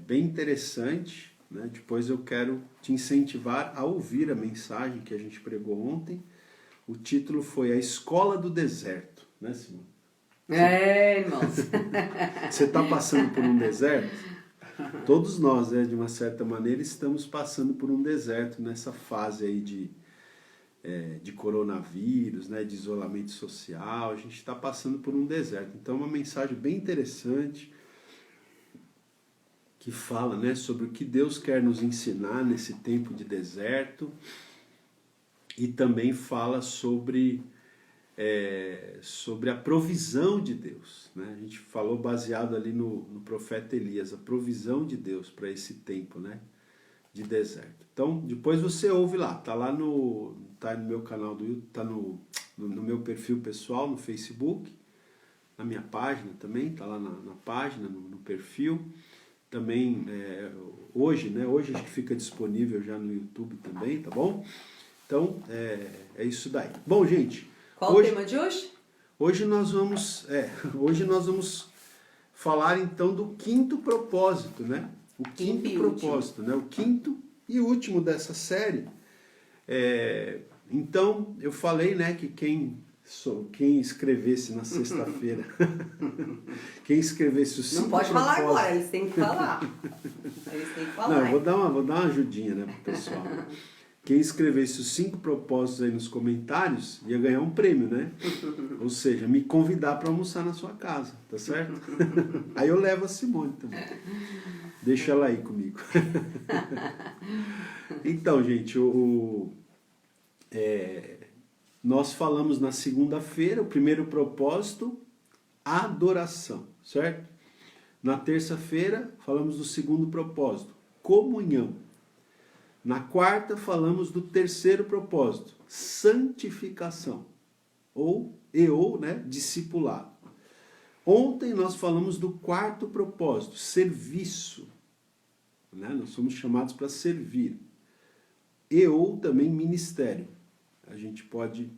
bem interessante, né? Depois eu quero te incentivar a ouvir a mensagem que a gente pregou ontem. O título foi A Escola do Deserto, né, Simone? Irmãos. Você está passando por um deserto? Todos nós, né, de uma certa maneira, estamos passando por um deserto nessa fase aí de coronavírus, né, de isolamento social. A gente está passando por um deserto. Então, uma mensagem bem interessante que fala, né, sobre o que Deus quer nos ensinar nesse tempo de deserto, e também fala sobre a provisão de Deus, né? A gente falou baseado ali no profeta Elias, a provisão de Deus para esse tempo, né, de deserto. Então, depois você ouve lá, tá no meu canal do YouTube, tá no meu perfil pessoal no Facebook, na minha página também, tá lá na página, no perfil. Também hoje, né? Hoje acho que fica disponível já no YouTube também, tá bom? Então, é isso daí. Bom, gente... Qual o tema de hoje? Hoje nós vamos falar então do quinto propósito, né? O quinto propósito, né? O quinto e último dessa série. Então, eu falei, né, que quem escrevesse na sexta-feira, quem escrevesse os 5 propósitos... Não pode falar agora, eles têm que falar. Não, eu vou dar uma ajudinha, né, pro pessoal. Quem escrevesse os 5 propósitos aí nos comentários ia ganhar um prêmio, né? Ou seja, me convidar para almoçar na sua casa, tá certo? Aí eu levo a Simone também. Deixa ela aí comigo. Então, gente, nós falamos na segunda-feira, o primeiro propósito, adoração, certo? Na terça-feira, falamos do segundo propósito, comunhão. Na quarta, falamos do terceiro propósito, santificação, ou né, discipulado. Ontem nós falamos do quarto propósito, serviço. Né? Nós somos chamados para servir. Ou também ministério. A gente pode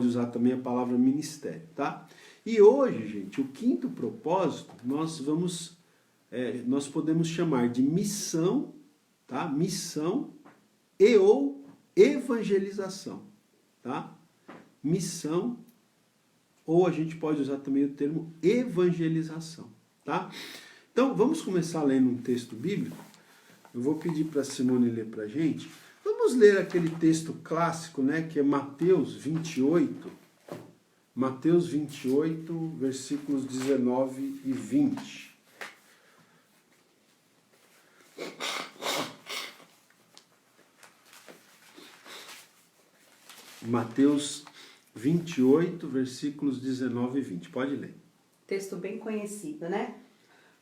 usar também a palavra ministério, tá? E hoje, gente, o quinto propósito, nós podemos chamar de missão, tá? Missão ou evangelização, tá? Missão, ou a gente pode usar também o termo evangelização, tá? Então, vamos começar lendo um texto bíblico. Eu vou pedir para a Simone ler para a gente. Vamos ler aquele texto clássico, né, que é Mateus 28. Mateus 28, versículos 19 e 20. Mateus 28, versículos 19 e 20. Pode ler. Texto bem conhecido, né?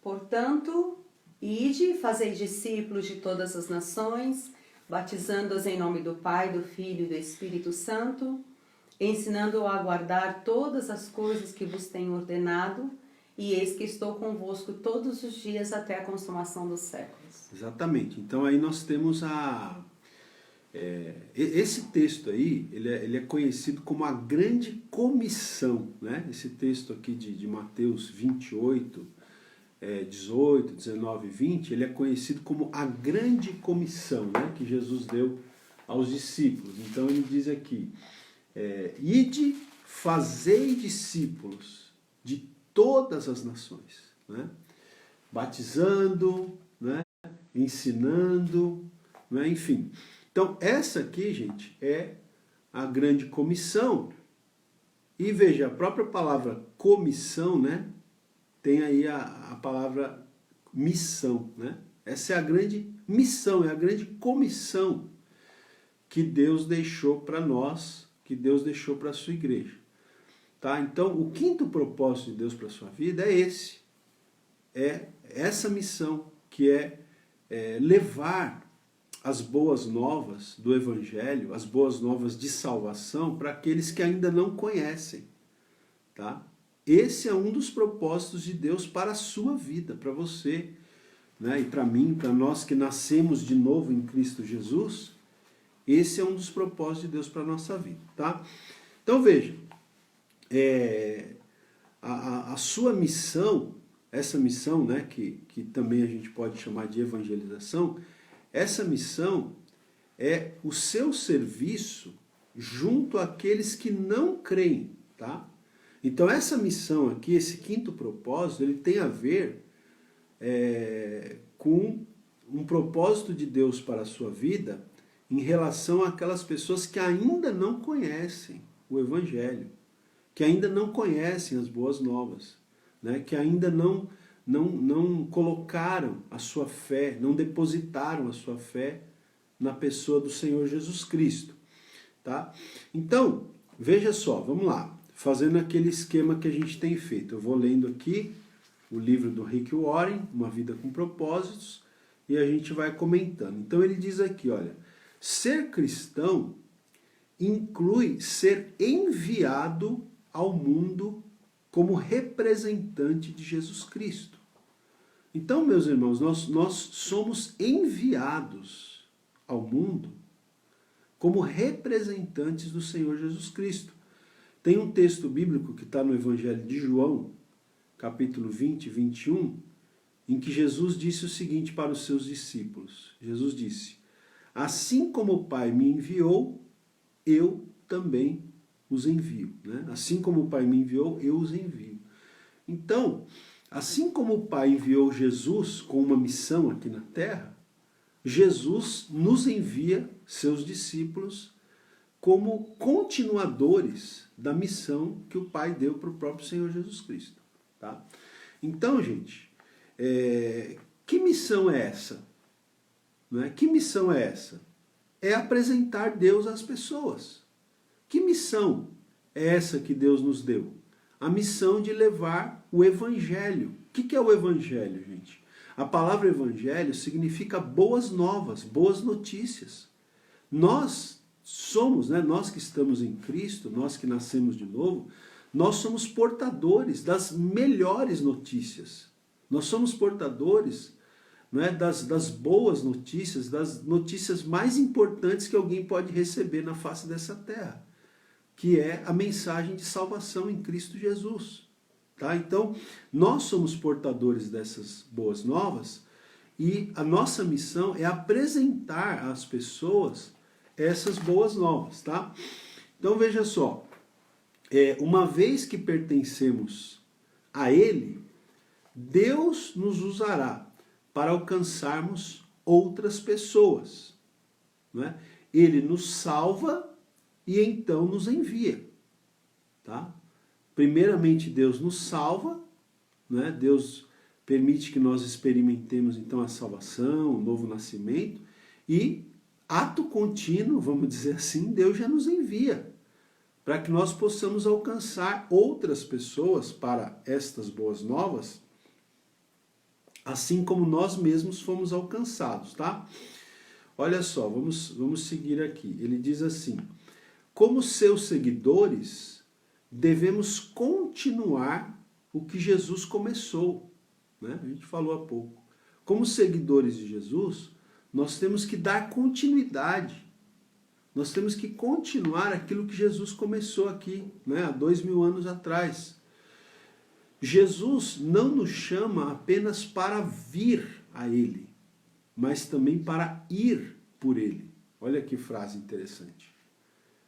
Portanto, ide, fazei discípulos de todas as nações, batizando-os em nome do Pai, do Filho e do Espírito Santo, ensinando-os a guardar todas as coisas que vos tenho ordenado, e eis que estou convosco todos os dias até a consumação dos séculos. Exatamente. Então aí nós temos esse texto aí, ele é conhecido como a grande comissão, né? Esse texto aqui de Mateus 28, 18, 19 e 20, ele é conhecido como a grande comissão, né? Que Jesus deu aos discípulos. Então ele diz aqui, ide, fazei discípulos de todas as nações, né? Batizando, né? Ensinando, né? Enfim. Então, essa aqui, gente, é a grande comissão. E veja, a própria palavra comissão, né, tem aí a palavra missão, né? Essa é a grande missão, é a grande comissão que Deus deixou para nós, que Deus deixou para a sua igreja. Tá? Então, o quinto propósito de Deus para a sua vida é esse. É essa missão, que é levar as boas novas do Evangelho, as boas novas de salvação para aqueles que ainda não conhecem. Tá? Esse é um dos propósitos de Deus para a sua vida, para você, né? E para mim, para nós que nascemos de novo em Cristo Jesus, esse é um dos propósitos de Deus para a nossa vida. Tá? Então veja, a sua missão, essa missão, né, que também a gente pode chamar de evangelização, essa missão é o seu serviço junto àqueles que não creem, tá? Então essa missão aqui, esse quinto propósito, ele tem a ver com um propósito de Deus para a sua vida em relação àquelas pessoas que ainda não conhecem o Evangelho, que ainda não conhecem as boas novas, né? Que ainda não colocaram a sua fé, não depositaram a sua fé na pessoa do Senhor Jesus Cristo. Tá? Então, veja só, vamos lá, fazendo aquele esquema que a gente tem feito. Eu vou lendo aqui o livro do Rick Warren, Uma Vida com Propósitos, e a gente vai comentando. Então ele diz aqui, olha, ser cristão inclui ser enviado ao mundo como representante de Jesus Cristo. Então, meus irmãos, nós somos enviados ao mundo como representantes do Senhor Jesus Cristo. Tem um texto bíblico que está no Evangelho de João, capítulo 20, 21, em que Jesus disse o seguinte para os seus discípulos. Jesus disse, assim como o Pai me enviou, eu também os envio. Né? Assim como o Pai me enviou, eu os envio. Então, assim como o Pai enviou Jesus com uma missão aqui na Terra, Jesus nos envia, seus discípulos, como continuadores da missão que o Pai deu para o próprio Senhor Jesus Cristo. Tá? Então, gente, que missão é essa? Não é? Que missão é essa? É apresentar Deus às pessoas. Que missão é essa que Deus nos deu? A missão de levar o Evangelho. O que é o Evangelho, gente? A palavra Evangelho significa boas novas, boas notícias. Nós somos, né, nós que estamos em Cristo, nós que nascemos de novo, nós somos portadores das melhores notícias. Nós somos portadores, né, das boas notícias, das notícias mais importantes que alguém pode receber na face dessa terra, que é a mensagem de salvação em Cristo Jesus. Tá? Então, nós somos portadores dessas boas novas e a nossa missão é apresentar às pessoas essas boas novas. Tá? Então, veja só, uma vez que pertencemos a Ele, Deus nos usará para alcançarmos outras pessoas. Não é? Ele nos salva e então nos envia. Tá? Primeiramente Deus nos salva, né? Deus permite que nós experimentemos então a salvação, o novo nascimento, e ato contínuo, vamos dizer assim, Deus já nos envia, para que nós possamos alcançar outras pessoas para estas boas novas, assim como nós mesmos fomos alcançados, tá? Olha só, vamos seguir aqui. Ele diz assim, como seus seguidores, devemos continuar o que Jesus começou. Né? A gente falou há pouco. Como seguidores de Jesus, nós temos que dar continuidade. Nós temos que continuar aquilo que Jesus começou aqui, né? Há 2000 anos atrás. Jesus não nos chama apenas para vir a Ele, mas também para ir por Ele. Olha que frase interessante.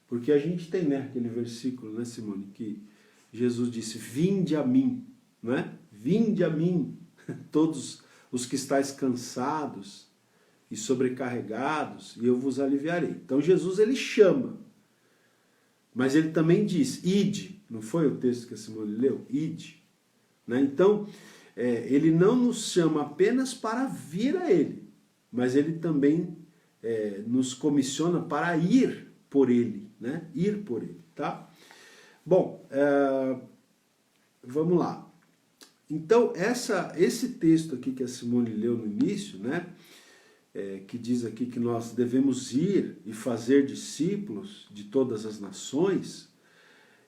Porque a gente tem, né, aquele versículo, né, Simone, que Jesus disse, vinde a mim, não é? Vinde a mim, todos os que estáis cansados e sobrecarregados, e eu vos aliviarei. Então Jesus, ele chama, mas ele também diz, ide, não foi o texto que a Simone leu? Ide. Né? Então, ele não nos chama apenas para vir a ele, mas ele também nos comissiona para ir por ele, né? Ir por ele, tá? Bom, vamos lá. Então, esse texto aqui que a Simone leu no início, né? Que diz aqui que nós devemos ir e fazer discípulos de todas as nações,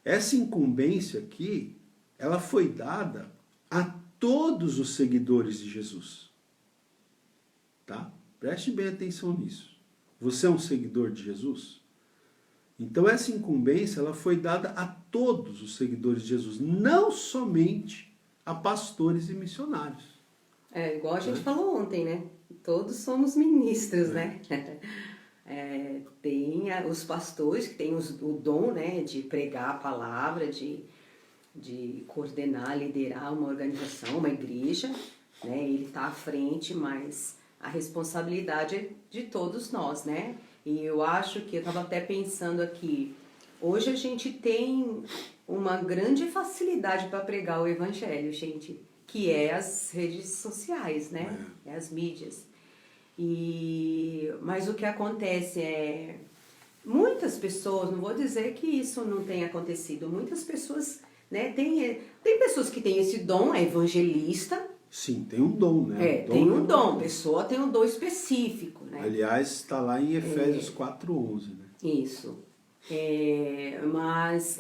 essa incumbência aqui, ela foi dada a todos os seguidores de Jesus. Tá? Preste bem atenção nisso. Você é um seguidor de Jesus? Então essa incumbência ela foi dada a todos os seguidores de Jesus, não somente a pastores e missionários. É, igual a gente falou ontem, né? Todos somos ministros, né? Tem os pastores que têm o dom, né, de pregar a palavra, de coordenar, liderar uma organização, uma igreja, né? Ele está à frente, mas a responsabilidade é de todos nós, né? E eu acho que eu estava até pensando aqui, hoje a gente tem uma grande facilidade para pregar o evangelho, gente, que é as redes sociais, né? É as mídias. Mas o que acontece é, muitas pessoas, não vou dizer que isso não tenha acontecido, muitas pessoas, né, tem pessoas que têm esse dom, é evangelista. Sim, tem um dom, né? Tem um dom, pessoa tem um dom específico, né? Aliás, está lá em Efésios 4:11, né? Isso. Mas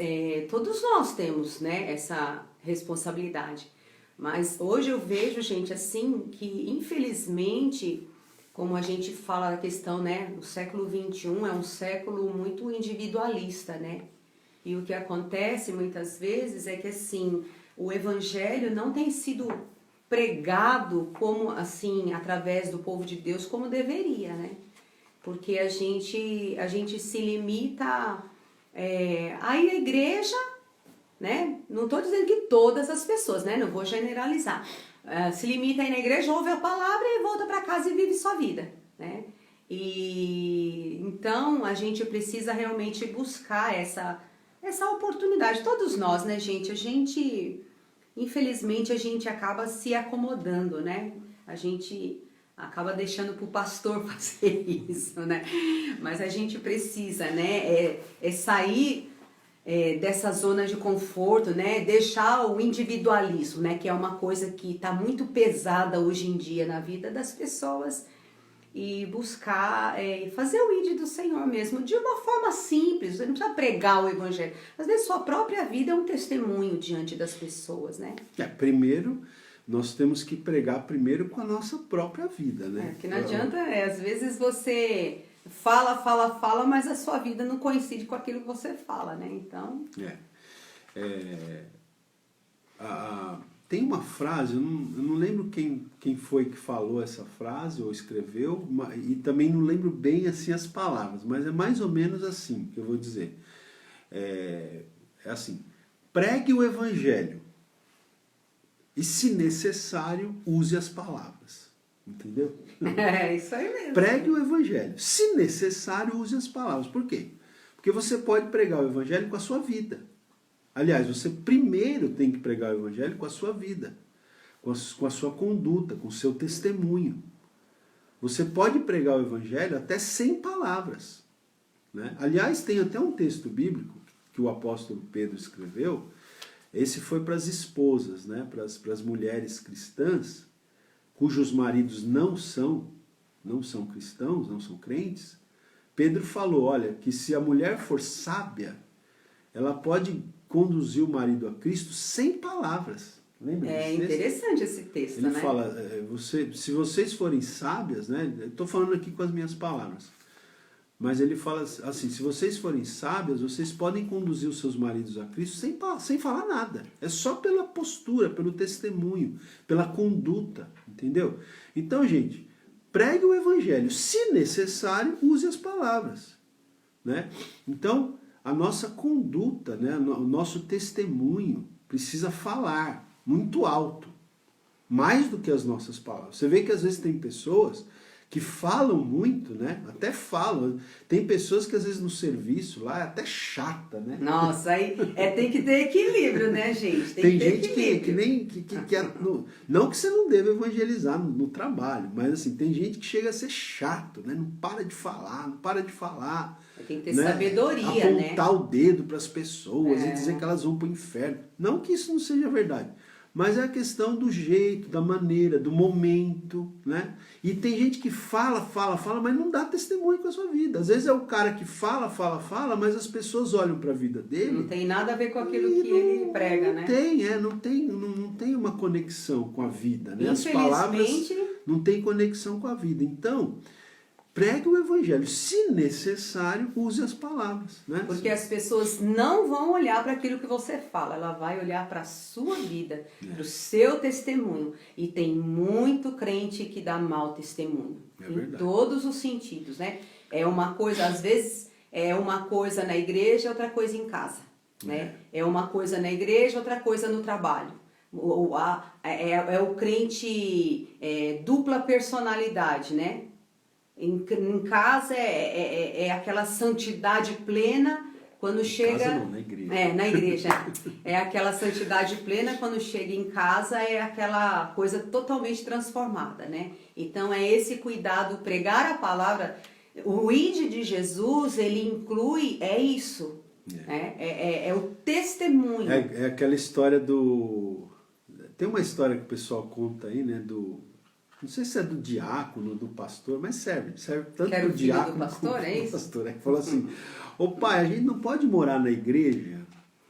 todos nós temos, né, essa responsabilidade. Mas hoje eu vejo, gente, assim, que infelizmente, como a gente fala da questão, né, o século XXI é um século muito individualista, né? E o que acontece muitas vezes é que, assim, o evangelho não tem sido pregado como, assim, através do povo de Deus como deveria, né? Porque a gente se limita a ir à igreja, né? Não estou dizendo que todas as pessoas, né? Não vou generalizar. Se limita a ir na igreja, ouve a palavra e volta para casa e vive sua vida, né? E então a gente precisa realmente buscar essa oportunidade. Todos nós, né, gente? Infelizmente a gente acaba se acomodando, né? A gente acaba deixando para o pastor fazer isso, né? Mas a gente precisa, né? Sair dessa zona de conforto, né? Deixar o individualismo, né? Que é uma coisa que está muito pesada hoje em dia na vida das pessoas, e buscar fazer o ID do Senhor mesmo, de uma forma simples. Você não precisa pregar o evangelho. Às vezes sua própria vida é um testemunho diante das pessoas, né? Primeiro, nós temos que pregar primeiro com a nossa própria vida, né? Que não adianta, às vezes você fala, mas a sua vida não coincide com aquilo que você fala, né? Então... Tem uma frase, eu não lembro quem foi que falou essa frase ou escreveu, e também não lembro bem assim as palavras, mas é mais ou menos assim que eu vou dizer. É assim, pregue o evangelho e, se necessário, use as palavras. Entendeu? É isso aí mesmo. Pregue o evangelho. Se necessário, use as palavras. Por quê? Porque você pode pregar o evangelho com a sua vida. Aliás, você primeiro tem que pregar o evangelho com a sua vida, com a sua conduta, com o seu testemunho. Você pode pregar o evangelho até sem palavras, né? Aliás, tem até um texto bíblico que o apóstolo Pedro escreveu. Esse foi para as esposas, né? Para as mulheres cristãs, cujos maridos não são cristãos, não são crentes. Pedro falou, olha, que se a mulher for sábia, ela pode conduzir o marido a Cristo sem palavras. Lembra desse texto? Interessante esse texto, Ele né? fala, se vocês forem sábias, né? Estou falando aqui com as minhas palavras, mas ele fala assim, se vocês forem sábias, vocês podem conduzir os seus maridos a Cristo sem falar nada. É só pela postura, pelo testemunho, pela conduta, entendeu? Então, gente, pregue o evangelho. Se necessário, use as palavras, né? Então, a nossa conduta, né, o nosso testemunho precisa falar muito alto, mais do que as nossas palavras. Você vê que às vezes tem pessoas que falam muito, né? Até falam. Tem pessoas que às vezes no serviço lá é até chata, né? Nossa, aí tem que ter equilíbrio, né, gente? Tem gente que não que você não deva evangelizar no trabalho, mas assim, tem gente que chega a ser chato, né? Não para de falar. Tem que ter né? sabedoria, né? Apontar o dedo para as pessoas e dizer que elas vão para o inferno. Não que isso não seja verdade, mas é a questão do jeito, da maneira, do momento, né? E tem gente que fala, mas não dá testemunho com a sua vida. Às vezes é o cara que fala, mas as pessoas olham para a vida dele. Não tem nada a ver com aquilo que ele prega, né? Não tem uma conexão com a vida, né? As palavras não têm conexão com a vida. Então, pregue o evangelho. Se necessário, use as palavras. Né? Porque as pessoas não vão olhar para aquilo que você fala, ela vai olhar para a sua vida, para o seu testemunho. E tem muito crente que dá mau testemunho, em todos os sentidos, né? É uma coisa, às vezes, é uma coisa na igreja, outra coisa em casa, né? É uma coisa na igreja, outra coisa no trabalho. É o crente dupla personalidade, né? Em casa é aquela santidade plena quando chega... Casa não, na igreja. Na igreja. É aquela santidade plena, quando chega em casa é aquela coisa totalmente transformada, né? Então é esse cuidado, pregar a palavra. O ide de Jesus, ele inclui, isso. É o testemunho. É aquela história do... Tem uma história que o pessoal conta aí, né? Não sei se é do diácono, do pastor, mas serve tanto para do diácono do pastor, como é do isso? pastor. Ele falou assim, ô pai, a gente não pode morar na igreja.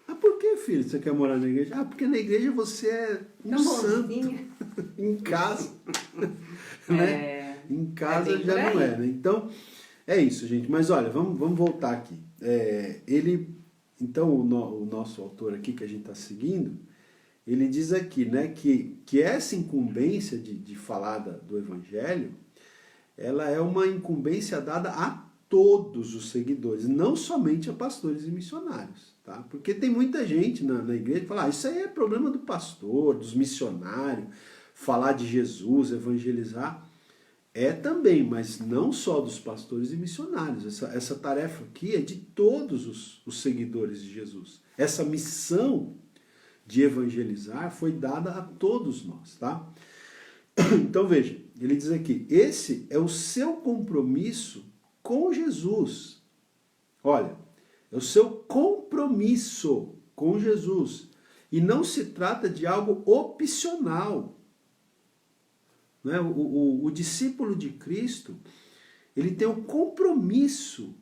Ah, por que, filho, você quer morar na igreja? Ah, porque na igreja você é um santo. Em casa, né? Em casa já não é, né? Então, é isso, gente. Mas olha, vamos voltar aqui. Então, o nosso autor aqui, que a gente está seguindo, ele diz aqui, né, que essa incumbência de falar do evangelho, ela é uma incumbência dada a todos os seguidores, não somente a pastores e missionários, tá? Porque tem muita gente na igreja que fala, isso aí é problema do pastor, dos missionários, falar de Jesus, evangelizar. É também, mas não só dos pastores e missionários. Essa tarefa aqui é de todos os seguidores de Jesus. Essa missão de evangelizar foi dada a todos nós, tá? Então veja, ele diz aqui, esse é o seu compromisso com Jesus. Olha, é o seu compromisso com Jesus. E não se trata de algo opcional. Né? O discípulo de Cristo, ele tem o compromisso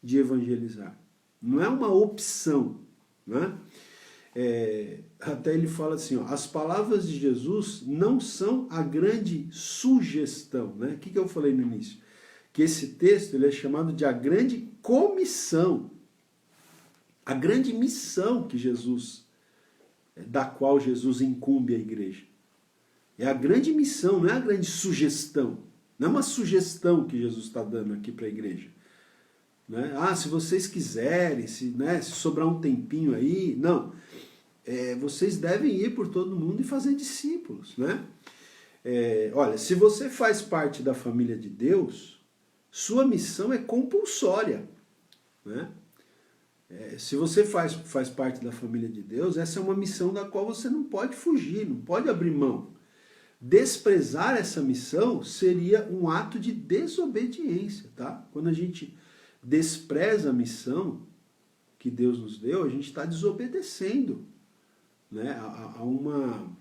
de evangelizar. Não é uma opção, né? Até ele fala assim, ó, as palavras de Jesus não são a grande sugestão, né? O que eu falei no início? Que esse texto ele é chamado de a grande comissão, a grande missão que da qual Jesus incumbe a igreja. É a grande missão, não é a grande sugestão. Não é uma sugestão que Jesus está dando aqui para a igreja. Né? Ah, se vocês quiserem, se sobrar um tempinho aí, não. Vocês devem ir por todo mundo e fazer discípulos. Né? Olha, se você faz parte da família de Deus, sua missão é compulsória. Né? Se você faz parte da família de Deus, essa é uma missão da qual você não pode fugir, não pode abrir mão. Desprezar essa missão seria um ato de desobediência. Tá? Quando a gente despreza a missão que Deus nos deu, a gente está desobedecendo, né, a uma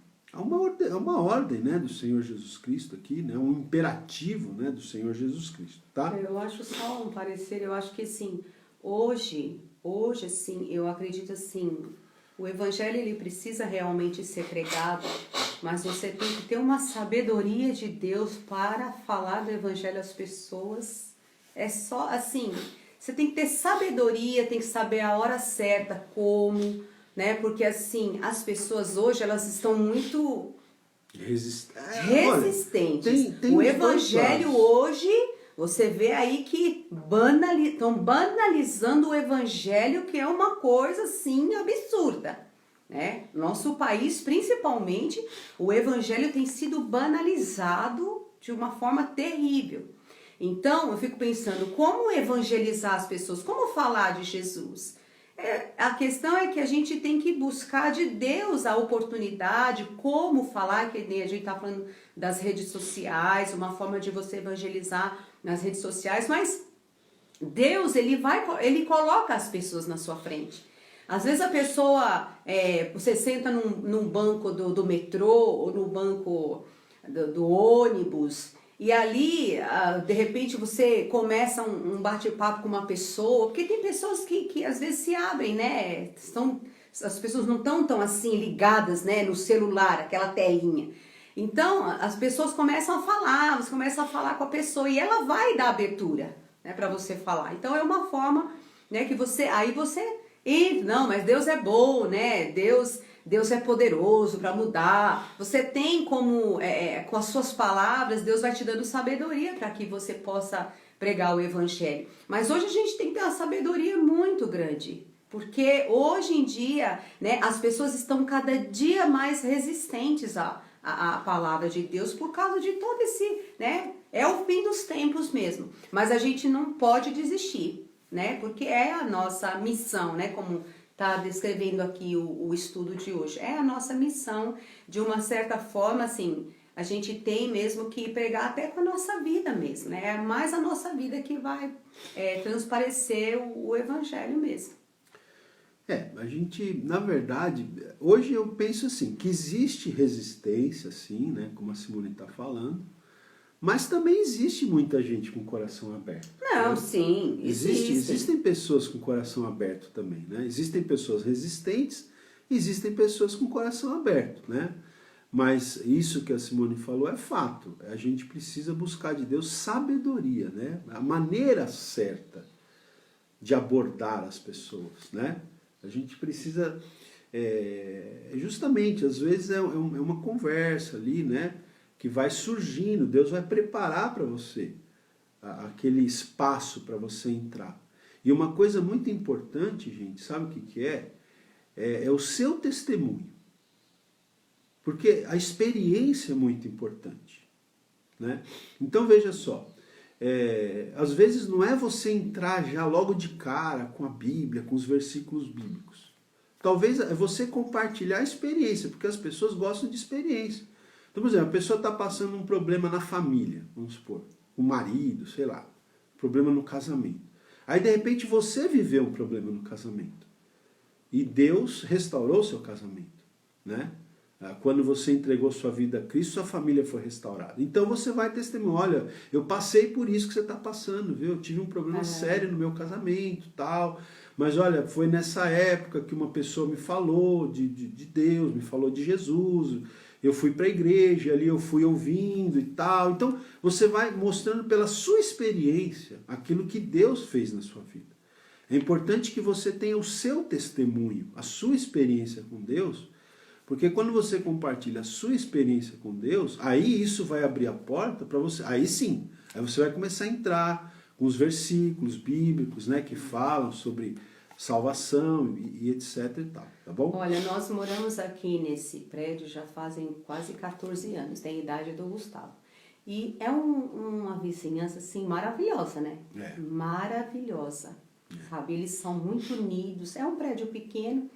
ordem, né, do Senhor Jesus Cristo aqui, né, um imperativo, né, do Senhor Jesus Cristo, tá? Eu acho só um parecer, eu acho que assim, hoje assim, eu acredito assim, o evangelho ele precisa realmente ser pregado, mas você tem que ter uma sabedoria de Deus para falar do evangelho às pessoas. É só assim, você tem que ter sabedoria, tem que saber a hora certa, como, né? Porque assim, as pessoas hoje, elas estão muito resistentes. Tem o evangelho hoje, você vê aí que estão banalizando o evangelho, que é uma coisa assim absurda. Né? Nosso país, principalmente, o evangelho tem sido banalizado de uma forma terrível. Então, eu fico pensando, como evangelizar as pessoas? Como falar de Jesus? A questão é que a gente tem que buscar de Deus a oportunidade, como falar, que a gente está falando das redes sociais, uma forma de você evangelizar nas redes sociais, mas Deus, ele coloca as pessoas na sua frente. Às vezes a pessoa, você senta num banco do metrô ou no banco do ônibus, e ali, de repente, você começa um bate-papo com uma pessoa, porque tem pessoas que às vezes se abrem, né? As pessoas não estão tão assim ligadas, né, no celular, aquela telinha. Então, as pessoas começam a falar, você começa a falar com a pessoa e ela vai dar abertura, né, para você falar. Então, é uma forma, né, que aí você entra, não, mas Deus é bom, né, Deus é poderoso para mudar. Você tem como, com as suas palavras, Deus vai te dando sabedoria para que você possa pregar o evangelho. Mas hoje a gente tem que ter uma sabedoria muito grande. Porque hoje em dia, né, as pessoas estão cada dia mais resistentes à palavra de Deus por causa de todo esse, né, é o fim dos tempos mesmo. Mas a gente não pode desistir, né, porque é a nossa missão, né, como está descrevendo aqui o estudo de hoje. É a nossa missão, de uma certa forma, assim, a gente tem mesmo que pregar até com a nossa vida mesmo, né, é mais a nossa vida que vai transparecer o evangelho mesmo. A gente, na verdade, hoje eu penso assim, que existe resistência, assim, né, como a Simone está falando, mas também existe muita gente com o coração aberto. Não, né? sim, Existem pessoas com o coração aberto também, né? Existem pessoas resistentes, existem pessoas com o coração aberto, né? Mas isso que a Simone falou é fato. A gente precisa buscar de Deus sabedoria, né? A maneira certa de abordar as pessoas, né? A gente precisa, justamente, às vezes é uma conversa ali, né? Que vai surgindo, Deus vai preparar para você aquele espaço para você entrar. E uma coisa muito importante, gente, sabe o que é? É o seu testemunho. Porque a experiência é muito importante, né? Então veja só, às vezes não é você entrar já logo de cara com a Bíblia, com os versículos bíblicos. Talvez é você compartilhar a experiência, porque as pessoas gostam de experiência. Então, por exemplo, a pessoa está passando um problema na família, vamos supor, o marido, sei lá, problema no casamento. Aí, de repente, você viveu um problema no casamento. E Deus restaurou seu casamento, né? Quando você entregou sua vida a Cristo, sua família foi restaurada. Então você vai testemunhar, olha, eu passei por isso que você está passando, viu? Eu tive um problema sério no meu casamento, tal. Mas olha, foi nessa época que uma pessoa me falou de Deus, me falou de Jesus. Eu fui para a igreja, ali eu fui ouvindo e tal. Então você vai mostrando pela sua experiência aquilo que Deus fez na sua vida. É importante que você tenha o seu testemunho, a sua experiência com Deus, porque quando você compartilha a sua experiência com Deus, aí isso vai abrir a porta para você, aí sim, aí você vai começar a entrar com os versículos bíblicos, né, que falam sobre salvação e etc e tal, tá bom? Olha, nós moramos aqui nesse prédio já fazem quase 14 anos, tem a idade do Gustavo. E é uma vizinhança, assim, maravilhosa, né? Maravilhosa, sabe? Eles são muito unidos, é um prédio pequeno,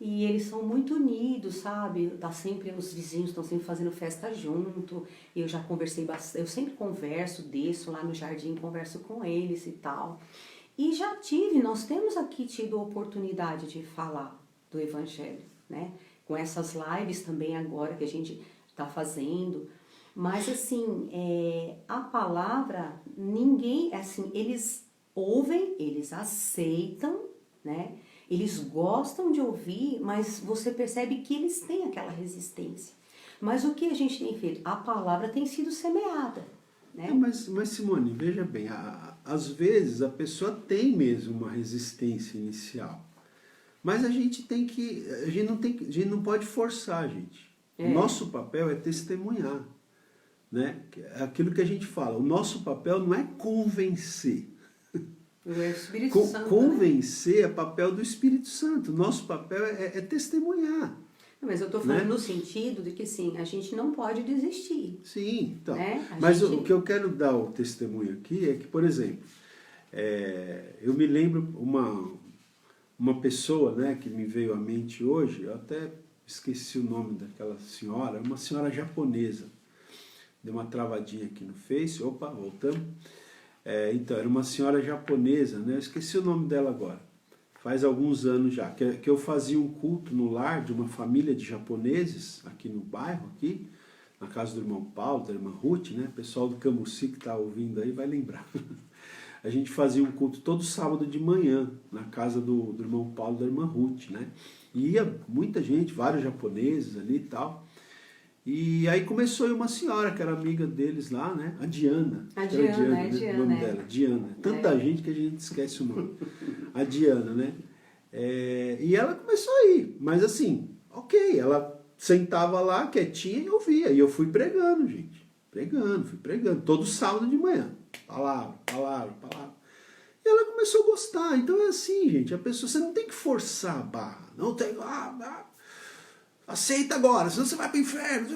e eles são muito unidos, sabe? Os vizinhos estão sempre fazendo festa junto. Eu já conversei bastante, eu sempre converso, desço lá no jardim, converso com eles e tal. E nós temos aqui tido a oportunidade de falar do Evangelho, né? Com essas lives também agora que a gente está fazendo. Mas assim, a palavra, ninguém, assim, eles ouvem, eles aceitam, né? Eles gostam de ouvir, mas você percebe que eles têm aquela resistência. Mas o que a gente tem feito? A palavra tem sido semeada, né? Mas Simone, veja bem, às vezes a pessoa tem mesmo uma resistência inicial. Mas a gente não pode forçar, gente. O nosso papel é testemunhar, né? Aquilo que a gente fala, o nosso papel não é convencer. O Espírito Santo, convencer, né? É papel do Espírito Santo. Nosso papel é testemunhar. Mas eu estou falando, né, no sentido de que, sim, a gente não pode desistir. Sim, então. Né? Mas o que eu quero dar o testemunho aqui é que, por exemplo, eu me lembro uma pessoa, né, que me veio à mente hoje, eu até esqueci o nome daquela senhora, uma senhora japonesa. Deu uma travadinha aqui no Face. Opa, voltamos. Então, era uma senhora japonesa, né? Eu esqueci o nome dela agora. Faz alguns anos já, que eu fazia um culto no lar de uma família de japoneses, aqui no bairro, aqui, na casa do irmão Paulo, da irmã Ruth, né? O pessoal do Cambuci que está ouvindo aí vai lembrar. A gente fazia um culto todo sábado de manhã, na casa do irmão Paulo e da irmã Ruth, né? E ia muita gente, vários japoneses ali e tal. E aí começou aí uma senhora que era amiga deles lá, né? A Diana. A Acho que era Diana, né? Diana, O nome é. dela, Diana. Tanta gente que a gente esquece o nome. A Diana, né? E ela começou a ir. Mas assim, ok, ela sentava lá quietinha e ouvia. E eu fui pregando, gente. Fui pregando. Todo sábado de manhã. Palavra. E ela começou a gostar. Então é assim, gente. A pessoa, você não tem que forçar a barra. Não tem... aceita agora, senão você vai para o inferno.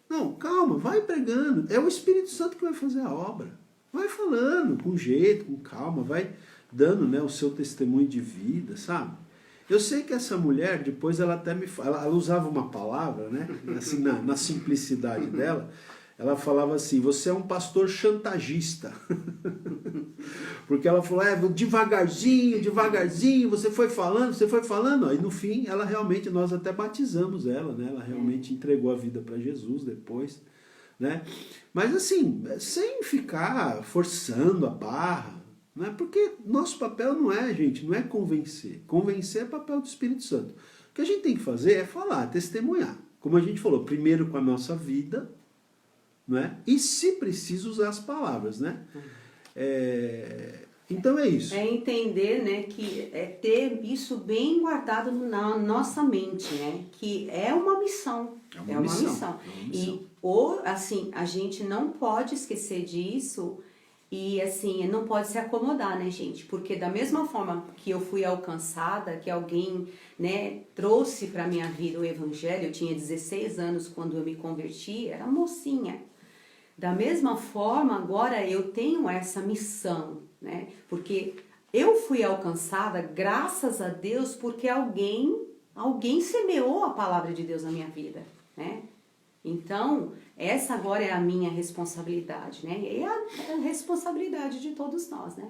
Não, calma, vai pregando. É o Espírito Santo que vai fazer a obra. Vai falando, com jeito, com calma, vai dando, né, o seu testemunho de vida, sabe? Eu sei que essa mulher, depois ela até ela usava uma palavra, né, assim, na simplicidade dela, ela falava assim, você é um pastor chantagista. Porque ela falou, devagarzinho, você foi falando. Aí no fim, ela realmente, nós até batizamos ela, né? Ela realmente entregou a vida para Jesus depois, né? Mas assim, sem ficar forçando a barra, né? Porque nosso papel não é convencer. Convencer é papel do Espírito Santo. O que a gente tem que fazer é falar, testemunhar. Como a gente falou, primeiro com a nossa vida, né? E se precisa usar as palavras, né? Então é isso. É entender, né, que é ter isso bem guardado na nossa mente, né? Que é uma missão. É uma missão. E assim, a gente não pode esquecer disso e assim, não pode se acomodar, né, gente? Porque da mesma forma que eu fui alcançada, que alguém, né, trouxe para minha vida o evangelho, eu tinha 16 anos quando eu me converti, era mocinha. Da mesma forma, agora eu tenho essa missão, né? Porque eu fui alcançada, graças a Deus, porque alguém semeou a palavra de Deus na minha vida, né? Então, essa agora é a minha responsabilidade, né? E é a responsabilidade de todos nós, né?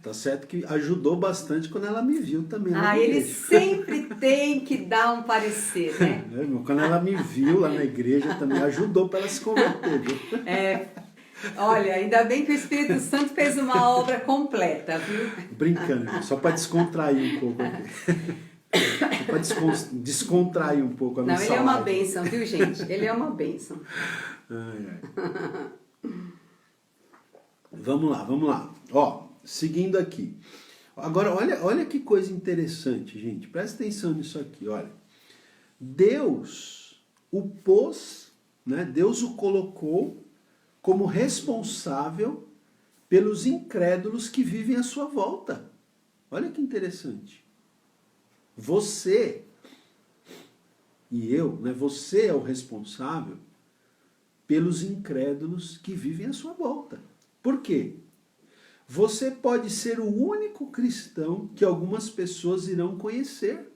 Tá certo que ajudou bastante quando ela me viu também. Ele sempre tem que dar um parecer, né? Quando ela me viu lá na igreja também ajudou para ela se converter. Viu? Olha, ainda bem que o Espírito Santo fez uma obra completa, viu? Brincando, só para descontrair um pouco aqui. Para descontrair um pouco a nossa Não, ele é uma live. bênção, viu, gente? Ele é uma bênção. Vamos lá. Ó, seguindo aqui. Agora, olha que coisa interessante, gente. Presta atenção nisso aqui, olha. Deus o pôs, né? Deus o colocou como responsável pelos incrédulos que vivem à sua volta. Olha que interessante. Você e eu, né? Você é o responsável pelos incrédulos que vivem à sua volta. Por quê? Você pode ser o único cristão que algumas pessoas irão conhecer.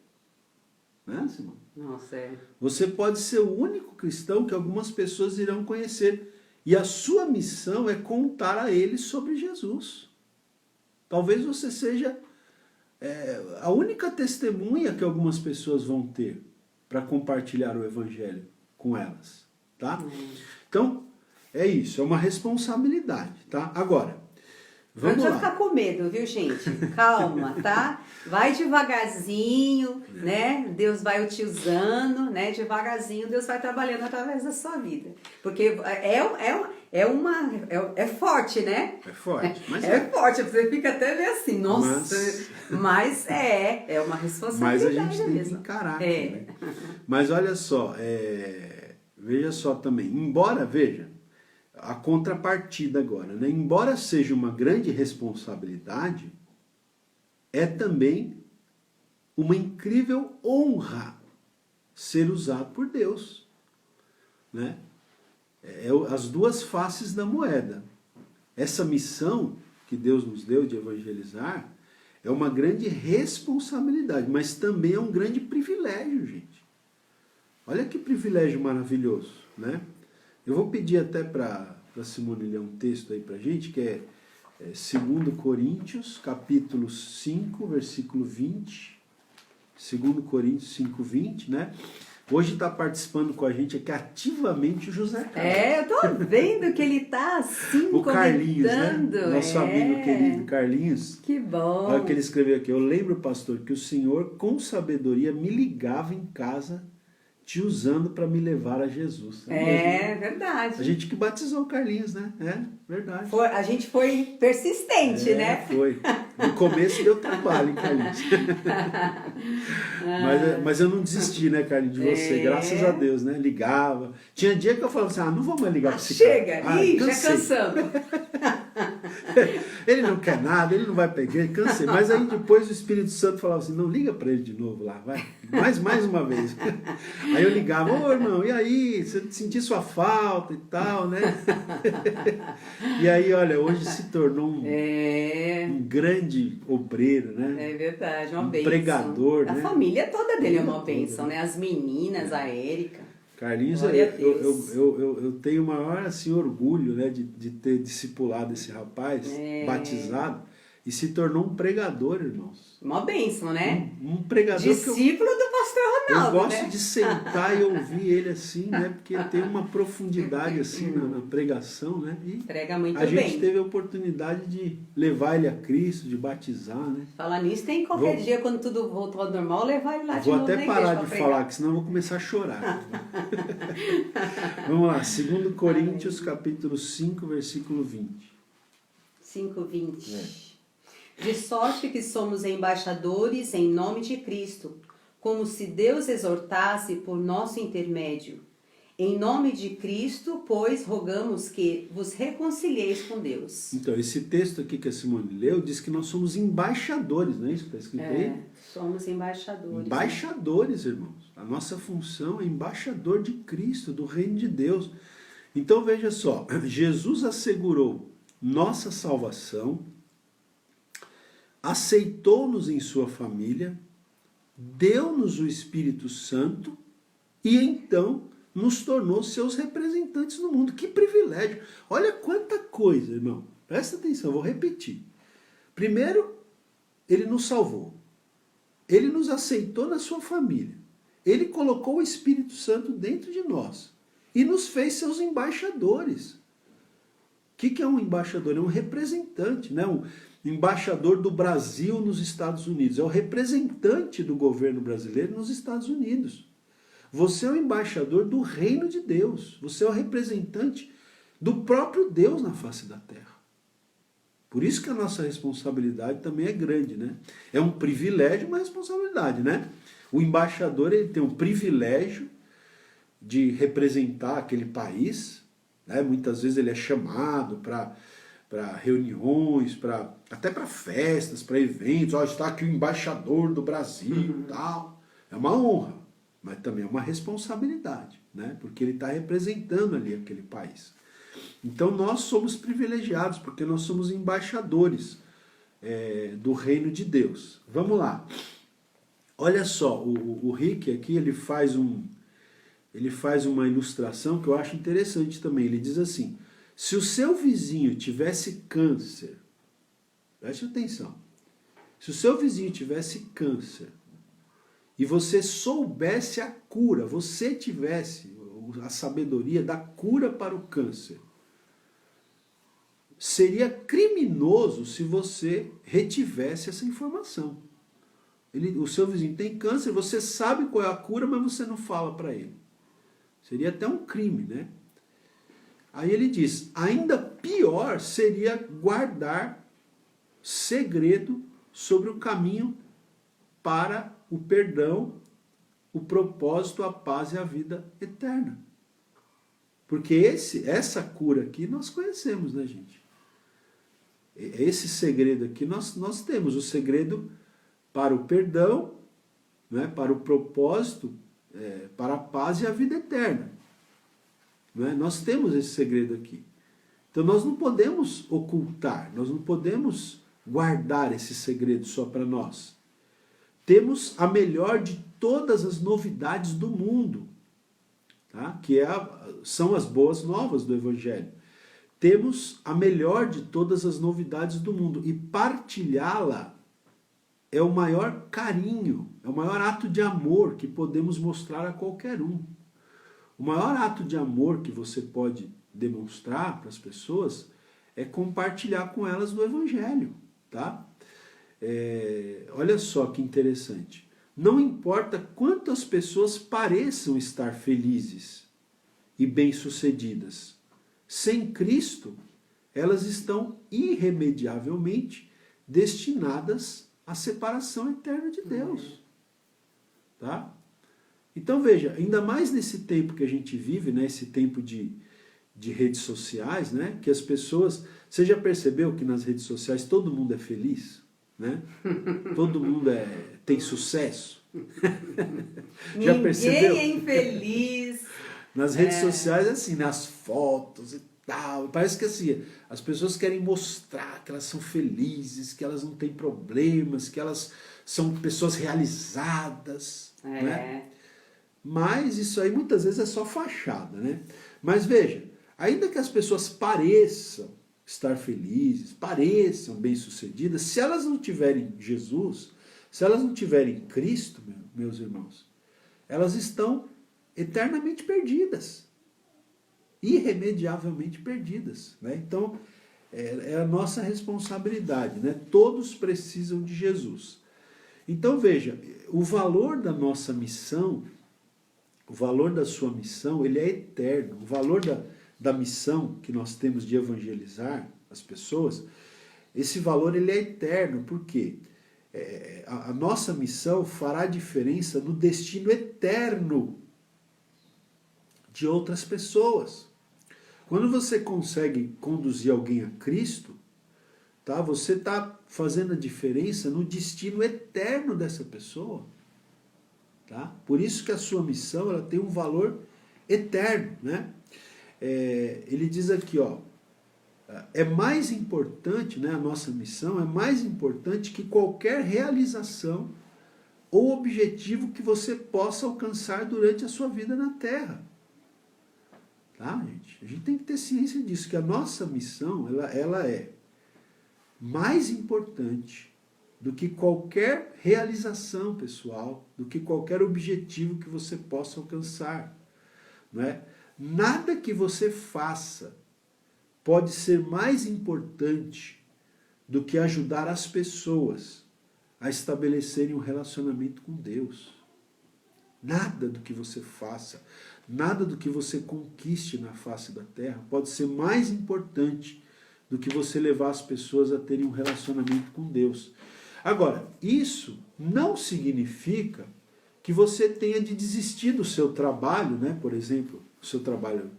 Né, Simão? Nossa, Você pode ser o único cristão que algumas pessoas irão conhecer. E a sua missão é contar a eles sobre Jesus. Talvez você seja a única testemunha que algumas pessoas vão ter para compartilhar o evangelho com elas. Tá? Então, é isso. É uma responsabilidade. Tá? Agora, vamos não lá. precisa ficar com medo, viu, gente? Calma, tá? Vai devagarzinho, né? Deus vai te usando, né? Devagarzinho, Deus vai trabalhando através da sua vida. Porque é forte, né? É forte, mas é forte, você fica até meio assim, nossa, mas é uma responsabilidade. Mas a gente tem mesmo. que encarar aqui, né? Mas olha só, veja só também, veja, a contrapartida agora, né? Embora seja uma grande responsabilidade, é também uma incrível honra ser usado por Deus, né? As duas faces da moeda. Essa missão que Deus nos deu de evangelizar é uma grande responsabilidade, mas também é um grande privilégio, gente. Olha que privilégio maravilhoso, né? Eu vou pedir até para Simone ler um texto aí para a gente, que é 2 Coríntios, capítulo 5, versículo 20. 2 Coríntios 5, 20, né? Hoje está participando com a gente aqui ativamente o José Carlos. Eu tô vendo que ele tá assim, o Carlinhos, comentando. Né? Nosso amigo querido Carlinhos. Que bom. Olha o que ele escreveu aqui. Eu lembro, pastor, que o Senhor com sabedoria me ligava em casa te usando para me levar a Jesus. É verdade. A gente que batizou o Carlinhos, né? É verdade. A gente foi persistente, né? Foi. No começo deu trabalho, hein, Carlinhos? mas eu não desisti, né, Carlinhos, de você, graças a Deus, né? Ligava. Tinha dia que eu falava assim, não vou mais ligar para esse chega, cara. já cansamos. Ele não quer nada, ele não vai pegar, cansei. Mas aí depois o Espírito Santo falava assim, não, liga para ele de novo lá, vai. Mais uma vez. Aí eu ligava, ô irmão, e aí? Você sentiu sua falta e tal, né? E aí, olha, hoje se tornou um grande obreiro, né? É verdade, uma bênção. Pregador, a né? família toda dele é uma bênção, né? As meninas, a Érica. Carlinhos, eu tenho o maior assim, orgulho, né, de ter discipulado esse rapaz, batizado, e se tornou um pregador, irmãos. Uma bênção, né? Um pregador. Discípulo do pastor Ronaldo, eu gosto de sentar e ouvir ele assim, né? Porque tem uma profundidade assim na pregação, né? E prega muito a bem. gente teve a oportunidade de levar ele a Cristo, de batizar, né? Falar nisso, tem qualquer dia, quando tudo voltou ao normal, levar ele lá de novo. Vou até parar de falar, que senão eu vou começar a chorar. Vamos lá, 2 Coríntios, capítulo 5, versículo 20. 5:20. De sorte que somos embaixadores em nome de Cristo, como se Deus exortasse por nosso intermédio. Em nome de Cristo, pois, rogamos que vos reconcilieis com Deus. Então, esse texto aqui que a Simone leu diz que nós somos embaixadores, não é isso que está escrito aí? Somos embaixadores. Embaixadores, irmãos. A nossa função é embaixador de Cristo, do reino de Deus. Então, veja só, Jesus assegurou nossa salvação, aceitou-nos em sua família, deu-nos o Espírito Santo e então nos tornou seus representantes no mundo. Que privilégio! Olha quanta coisa, irmão. Presta atenção, vou repetir. Primeiro, ele nos salvou. Ele nos aceitou na sua família. Ele colocou o Espírito Santo dentro de nós e nos fez seus embaixadores. O que é um embaixador? É um representante, né? Um embaixador do Brasil nos Estados Unidos. É o representante do governo brasileiro nos Estados Unidos. Você é o embaixador do reino de Deus. Você é o representante do próprio Deus na face da terra. Por isso que a nossa responsabilidade também é grande, né? É um privilégio e uma responsabilidade, né? O embaixador, ele tem um privilégio de representar aquele país, né? Muitas vezes ele é chamado para reuniões, até para festas, para eventos. Está aqui o embaixador do Brasil e tal. É uma honra, mas também é uma responsabilidade, né? Porque ele está representando ali aquele país. Então nós somos privilegiados, porque nós somos embaixadores do reino de Deus. Vamos lá. Olha só, o Rick aqui, ele faz uma ilustração que eu acho interessante também. Ele diz assim, se o seu vizinho tivesse câncer, preste atenção, se o seu vizinho tivesse câncer e você soubesse a cura, você tivesse a sabedoria da cura para o câncer, seria criminoso se você retivesse essa informação. O seu vizinho tem câncer, você sabe qual é a cura, mas você não fala para ele. Seria até um crime, né? Aí ele diz, ainda pior seria guardar segredo sobre o caminho para o perdão, o propósito, a paz e a vida eterna. Porque essa cura aqui nós conhecemos, né, gente? Esse segredo aqui nós temos, o segredo para o perdão, né, para o propósito, para a paz e a vida eterna. Né? Nós temos esse segredo aqui. Então nós não podemos ocultar, nós não podemos guardar esse segredo só para nós. Temos a melhor de todas as novidades do mundo, tá? Que são as boas novas do Evangelho. Temos a melhor de todas as novidades do mundo e partilhá-la é o maior carinho, é o maior ato de amor que podemos mostrar a qualquer um. O maior ato de amor que você pode demonstrar para as pessoas é compartilhar com elas do Evangelho, tá? Olha só que interessante. não importa quanto as pessoas pareçam estar felizes e bem-sucedidas. Sem Cristo, elas estão irremediavelmente destinadas à separação eterna de Deus. Tá? Então veja, ainda mais nesse tempo que a gente vive, né, esse tempo de redes sociais, né, que as pessoas... Você já percebeu que nas redes sociais todo mundo é feliz? Né? Todo mundo tem sucesso? Já percebeu? Ninguém é infeliz. Nas redes sociais, assim, nas fotos e tal. Parece que assim, as pessoas querem mostrar que elas são felizes, que elas não têm problemas, que elas são pessoas realizadas. Né? Mas isso aí muitas vezes é só fachada. Né? Mas veja, ainda que as pessoas pareçam estar felizes, pareçam bem-sucedidas, se elas não tiverem Jesus, se elas não tiverem Cristo, meus irmãos, elas estão eternamente perdidas, irremediavelmente perdidas. Né? Então, é a nossa responsabilidade. Né? Todos precisam de Jesus. Então, veja, o valor da nossa missão, o valor da sua missão, ele é eterno. O valor da missão que nós temos de evangelizar as pessoas, esse valor ele é eterno, porque a nossa missão fará diferença no destino eterno de outras pessoas. Quando você consegue conduzir alguém a Cristo, tá, você está fazendo a diferença no destino eterno dessa pessoa. Tá? Por isso que a sua missão ela tem um valor eterno. Né? Ele diz aqui, ó, é mais importante, né, a nossa missão é mais importante que qualquer realização ou objetivo que você possa alcançar durante a sua vida na Terra. Tá, gente? A gente tem que ter ciência disso, que a nossa missão ela é mais importante do que qualquer realização pessoal, do que qualquer objetivo que você possa alcançar. Não é? Nada que você faça pode ser mais importante do que ajudar as pessoas a estabelecerem um relacionamento com Deus. Nada do que você faça, nada do que você conquiste na face da terra pode ser mais importante do que você levar as pessoas a terem um relacionamento com Deus. Agora, isso não significa que você tenha de desistir do seu trabalho, né? Por exemplo, o seu trabalho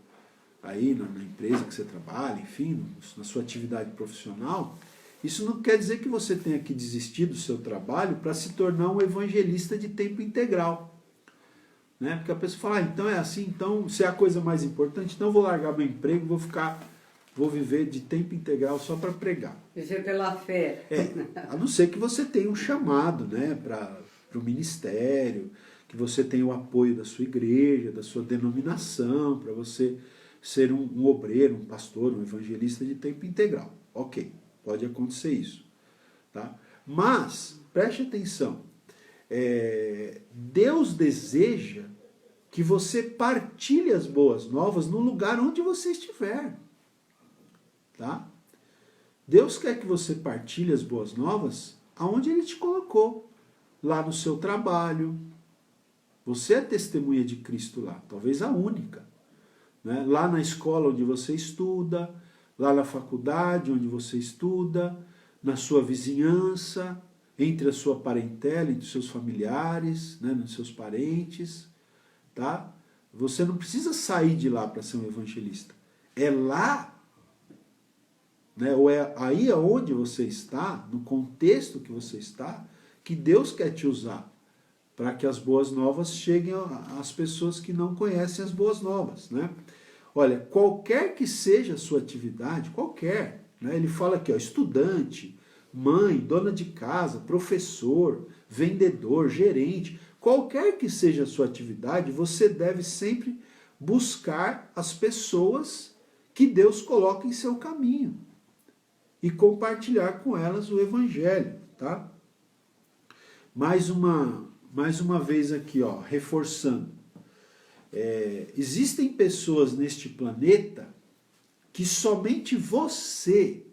aí na empresa que você trabalha, enfim, na sua atividade profissional. Isso não quer dizer que você tenha que desistir do seu trabalho para se tornar um evangelista de tempo integral. Né? Porque a pessoa fala, então é assim, então se é a coisa mais importante, então eu vou largar meu emprego, vou viver de tempo integral só para pregar. Viver pela fé. A não ser que você tenha um chamado, né, para o ministério, que você tenha o apoio da sua igreja, da sua denominação, para você ser um obreiro, um pastor, um evangelista de tempo integral. Ok, pode acontecer isso. Tá? Mas, preste atenção, Deus deseja que você partilhe as boas novas no lugar onde você estiver. Tá? Deus quer que você partilhe as boas novas aonde Ele te colocou. Lá no seu trabalho. Você é testemunha de Cristo lá, talvez a única. Né? Lá na escola onde você estuda, lá na faculdade onde você estuda, na sua vizinhança, entre a sua parentela, entre os seus familiares, né, nos seus parentes. Tá? Você não precisa sair de lá para ser um evangelista. É lá, né, ou é aí onde você está, no contexto que você está, que Deus quer te usar para que as boas novas cheguem às pessoas que não conhecem as boas novas. Né? Olha, qualquer que seja a sua atividade, qualquer, né, ele fala aqui, ó, estudante, mãe, dona de casa, professor, vendedor, gerente, qualquer que seja a sua atividade, você deve sempre buscar as pessoas que Deus coloca em seu caminho e compartilhar com elas o evangelho, tá? Mais uma vez aqui, ó, reforçando. Existem pessoas neste planeta que somente você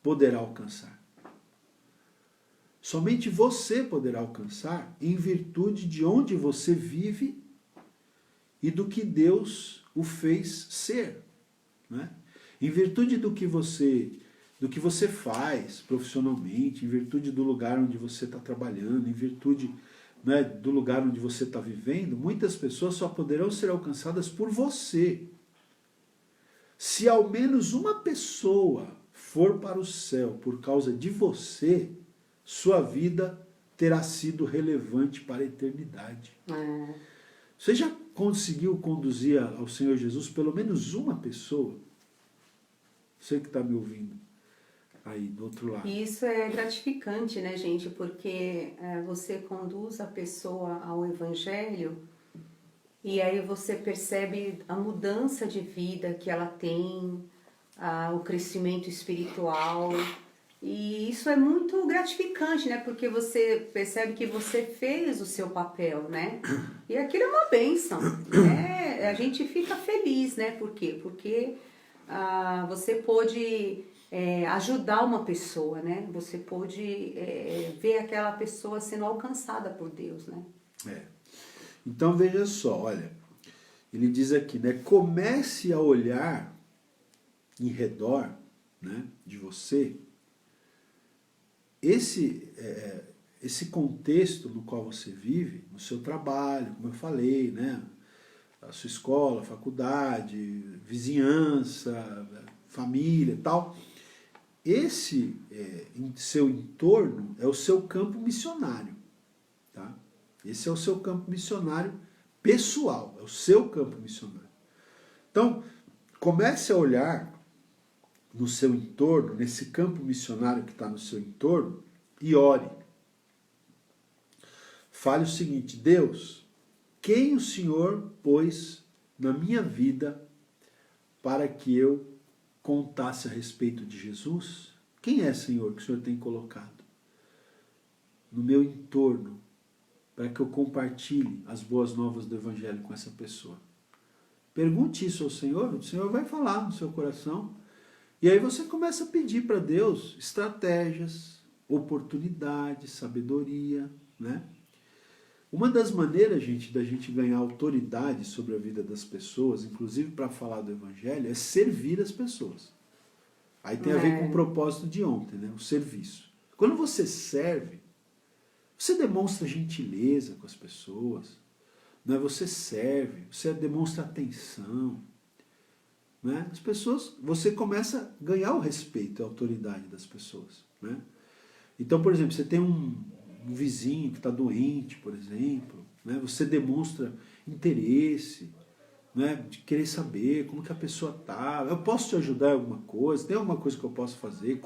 poderá alcançar. somente você poderá alcançar em virtude de onde você vive e do que Deus o fez ser, né? Em virtude do que você faz profissionalmente, em virtude do lugar onde você está trabalhando, em virtude, né, do lugar onde você está vivendo, muitas pessoas só poderão ser alcançadas por você. Se ao menos uma pessoa for para o céu por causa de você, sua vida terá sido relevante para a eternidade. Você já conseguiu conduzir ao Senhor Jesus pelo menos uma pessoa? Você que está me ouvindo aí do outro lado. E isso é gratificante, né, gente? Porque você conduz a pessoa ao Evangelho e aí você percebe a mudança de vida que ela tem, o crescimento espiritual. E isso é muito gratificante, né? Porque você percebe que você fez o seu papel, né? E aquilo é uma bênção, né? A gente fica feliz, né? Por quê? Porque você pôde ajudar uma pessoa, né? Você pôde ver aquela pessoa sendo alcançada por Deus, né? Então veja só, olha, ele diz aqui, né? Comece a olhar em redor, né, de você. Esse contexto no qual você vive, no seu trabalho, como eu falei, né? A sua escola, faculdade, vizinhança, família e tal. Esse seu entorno é o seu campo missionário. Tá? Esse é o seu campo missionário pessoal, é o seu campo missionário. Então, comece a olhar no seu entorno, nesse campo missionário que está no seu entorno, e ore. Fale o seguinte: Deus, quem o Senhor pôs na minha vida para que eu contasse a respeito de Jesus? Quem é, Senhor, que o Senhor tem colocado no meu entorno para que eu compartilhe as boas novas do Evangelho com essa pessoa? Pergunte isso ao Senhor, o Senhor vai falar no seu coração. E aí você começa a pedir para Deus estratégias, oportunidades, sabedoria, né? Uma das maneiras, gente, da gente ganhar autoridade sobre a vida das pessoas, inclusive para falar do Evangelho, é servir as pessoas. Aí tem a ver com o propósito de ontem, né? O serviço. Quando você serve, você demonstra gentileza com as pessoas, né? Você serve, você demonstra atenção, né? As pessoas, você começa a ganhar o respeito e a autoridade das pessoas, né? Então, por exemplo, você tem um vizinho que está doente, por exemplo, né? Você demonstra interesse, né? De querer saber como que a pessoa está. Eu posso te ajudar em alguma coisa? Tem alguma coisa que eu posso fazer?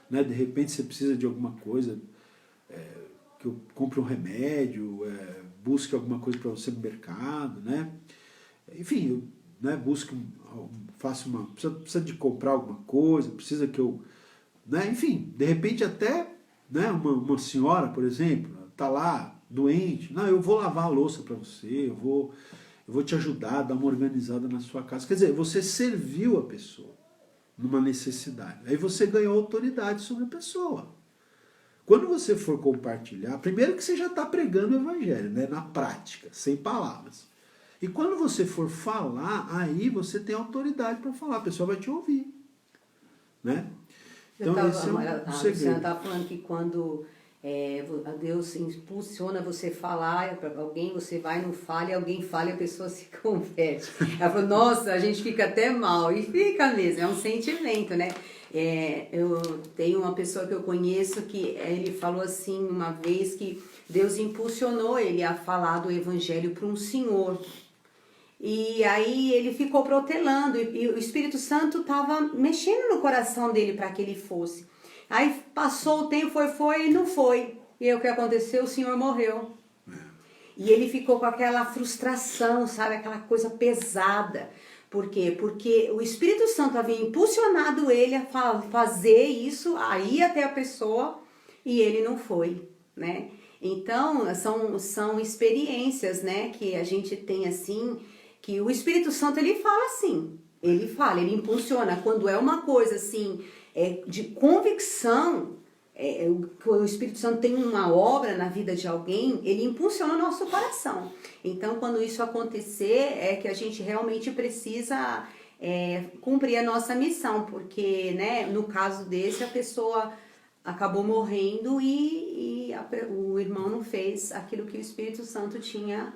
Né? De repente você precisa de alguma coisa, que eu compre um remédio, busque alguma coisa para você no mercado, né? Enfim, eu, né, precisa de comprar alguma coisa, precisa que eu, né? Enfim, de repente até, né, uma senhora, por exemplo, está lá doente, não, eu vou lavar a louça para você, eu vou te ajudar a dar uma organizada na sua casa. Quer dizer, você serviu a pessoa numa necessidade. Aí você ganhou autoridade sobre a pessoa. Quando você for compartilhar, primeiro que você já está pregando o Evangelho, né, na prática, sem palavras. E quando você for falar, aí você tem autoridade para falar, a pessoa vai te ouvir, né? Então esse é um segredo. A Luciana estava falando que quando Deus impulsiona você falar para alguém, você vai, não fala, e alguém fala e a pessoa se converte. Ela falou, nossa, a gente fica até mal. E fica mesmo, é um sentimento, né? Eu tenho uma pessoa que eu conheço que ele falou assim uma vez que Deus impulsionou ele a falar do Evangelho para um senhor. E aí ele ficou protelando e o Espírito Santo estava mexendo no coração dele para que ele fosse. Aí passou o tempo, foi e não foi. E aí o que aconteceu? O senhor morreu. E ele ficou com aquela frustração, sabe? Aquela coisa pesada. Por quê? Porque o Espírito Santo havia impulsionado ele a fazer isso, a ir até a pessoa, e ele não foi, né? Então, são experiências, né, que a gente tem assim, que o Espírito Santo, ele fala assim, ele impulsiona. Quando é uma coisa assim, de convicção, o Espírito Santo tem uma obra na vida de alguém, ele impulsiona o nosso coração. Então, quando isso acontecer, é que a gente realmente precisa cumprir a nossa missão, porque, né, no caso desse, a pessoa acabou morrendo e o irmão não fez aquilo que o Espírito Santo tinha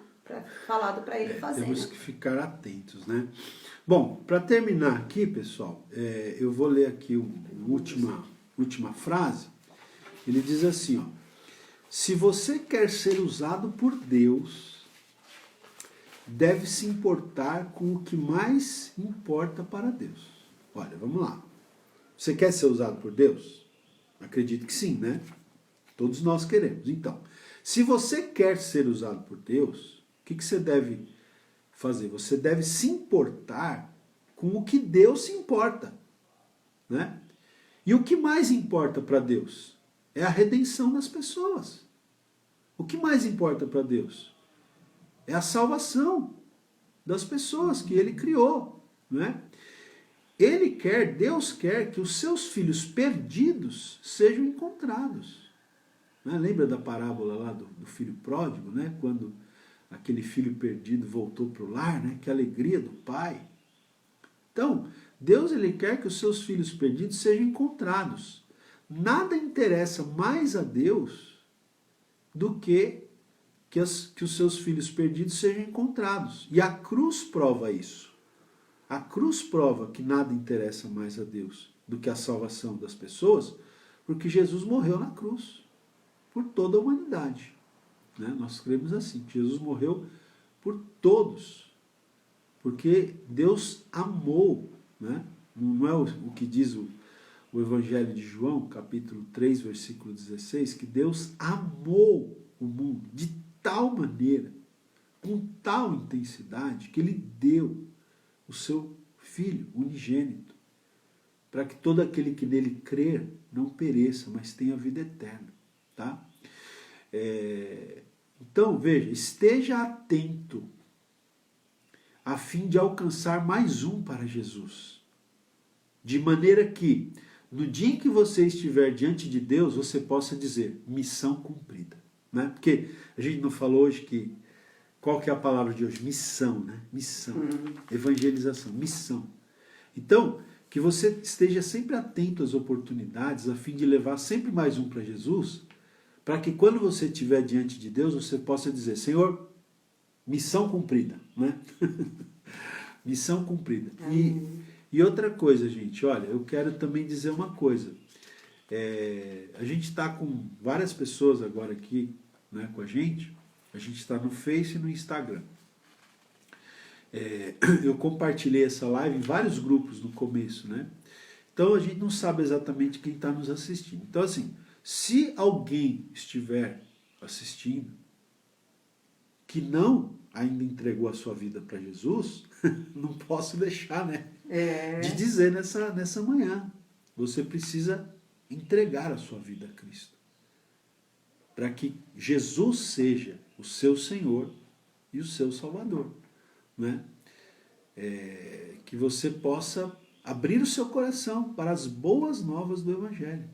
falado para ele fazer. Temos né? que ficar atentos, né? Bom, para terminar aqui, pessoal, eu vou ler aqui uma última frase. Ele diz assim, ó: se você quer ser usado por Deus, deve se importar com o que mais importa para Deus. Olha, vamos lá. Você quer ser usado por Deus? Acredito que sim, né? Todos nós queremos. Então, se você quer ser usado por Deus, o que você deve fazer? Você deve se importar com o que Deus se importa, né? E o que mais importa para Deus? É a redenção das pessoas. O que mais importa para Deus? É a salvação das pessoas que Ele criou, né? Deus quer que os seus filhos perdidos sejam encontrados. Né? Lembra da parábola lá do filho pródigo, né? Quando aquele filho perdido voltou para o lar, né? Que alegria do pai. Então, Deus ele quer que os seus filhos perdidos sejam encontrados. Nada interessa mais a Deus do que os seus filhos perdidos sejam encontrados. E a cruz prova isso. A cruz prova que nada interessa mais a Deus do que a salvação das pessoas, porque Jesus morreu na cruz por toda a humanidade. Né? Nós cremos assim, que Jesus morreu por todos, porque Deus amou, né? Não é o que diz o Evangelho de João, capítulo 3, versículo 16, que Deus amou o mundo de tal maneira, com tal intensidade, que Ele deu o seu Filho unigênito, para que todo aquele que nele crer não pereça, mas tenha vida eterna. Tá? Então, veja, esteja atento a fim de alcançar mais um para Jesus. De maneira que, no dia em que você estiver diante de Deus, você possa dizer, missão cumprida. Né? Porque a gente não falou hoje que qual que é a palavra de hoje? Missão, né? Missão. Evangelização, missão. Então, que você esteja sempre atento às oportunidades, a fim de levar sempre mais um para Jesus, para que quando você estiver diante de Deus, você possa dizer, Senhor, missão cumprida. Né? Missão cumprida. E outra coisa, gente, olha, eu quero também dizer uma coisa. A gente está com várias pessoas agora aqui, né, com a gente está no Face e no Instagram. Eu compartilhei essa live em vários grupos no começo, né? Então a gente não sabe exatamente quem está nos assistindo. Então assim, se alguém estiver assistindo que não ainda entregou a sua vida para Jesus, não posso deixar, né? De dizer nessa manhã, você precisa entregar a sua vida a Cristo, para que Jesus seja o seu Senhor e o seu Salvador. Né? Que você possa abrir o seu coração para as boas novas do Evangelho.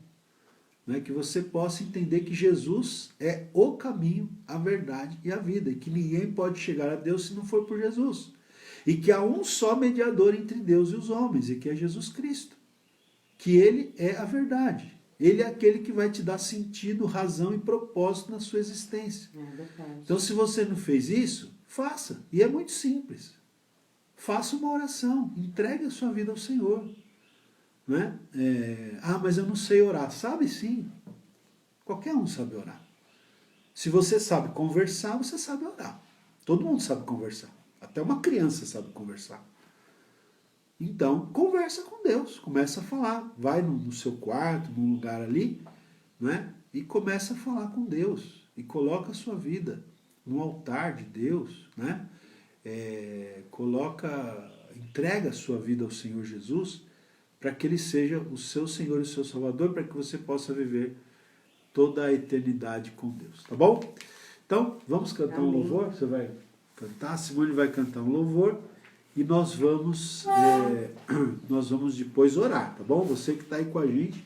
Né? Que você possa entender que Jesus é o caminho, a verdade e a vida. E que ninguém pode chegar a Deus se não for por Jesus. E que há um só mediador entre Deus e os homens, e que é Jesus Cristo. Que Ele é a verdade. Ele é aquele que vai te dar sentido, razão e propósito na sua existência. Então, se você não fez isso, faça. E é muito simples. Faça uma oração. Entregue a sua vida ao Senhor. Né? Mas eu não sei orar. Sabe sim. Qualquer um sabe orar. Se você sabe conversar, você sabe orar. Todo mundo sabe conversar. Até uma criança sabe conversar. Então, conversa com Deus, começa a falar. Vai no seu quarto, num lugar ali, né? E começa a falar com Deus. E coloca a sua vida no altar de Deus, né? Entrega a sua vida ao Senhor Jesus, para que Ele seja o seu Senhor e o seu Salvador, para que você possa viver toda a eternidade com Deus. Tá bom? Então, vamos cantar um louvor? Você vai cantar, a Simone vai cantar um louvor. E nós vamos depois orar, tá bom? Você que está aí com a gente,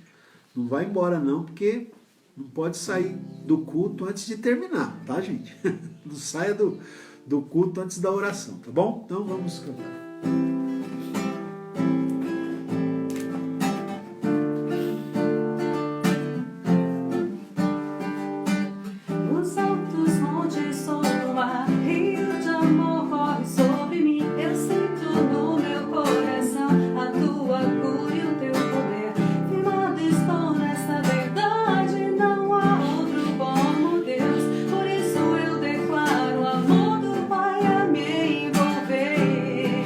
Não vai embora não, porque não pode sair do culto antes de terminar, tá, gente? Não saia do culto antes da oração, tá bom? Então vamos cantar. Nos altos montes sobre o mar, rio de amor corre sobre mim. Eu sinto no meu coração a tua cura e o teu poder. Firmado estou nessa verdade, não há outro como Deus. Por isso eu declaro o amor do Pai a me envolver.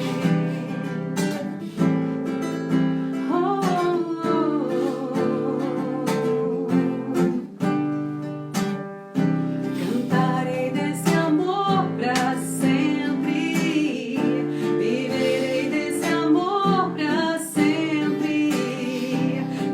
Oh, oh, Cantarei desse amor pra sempre, viverei desse amor pra sempre.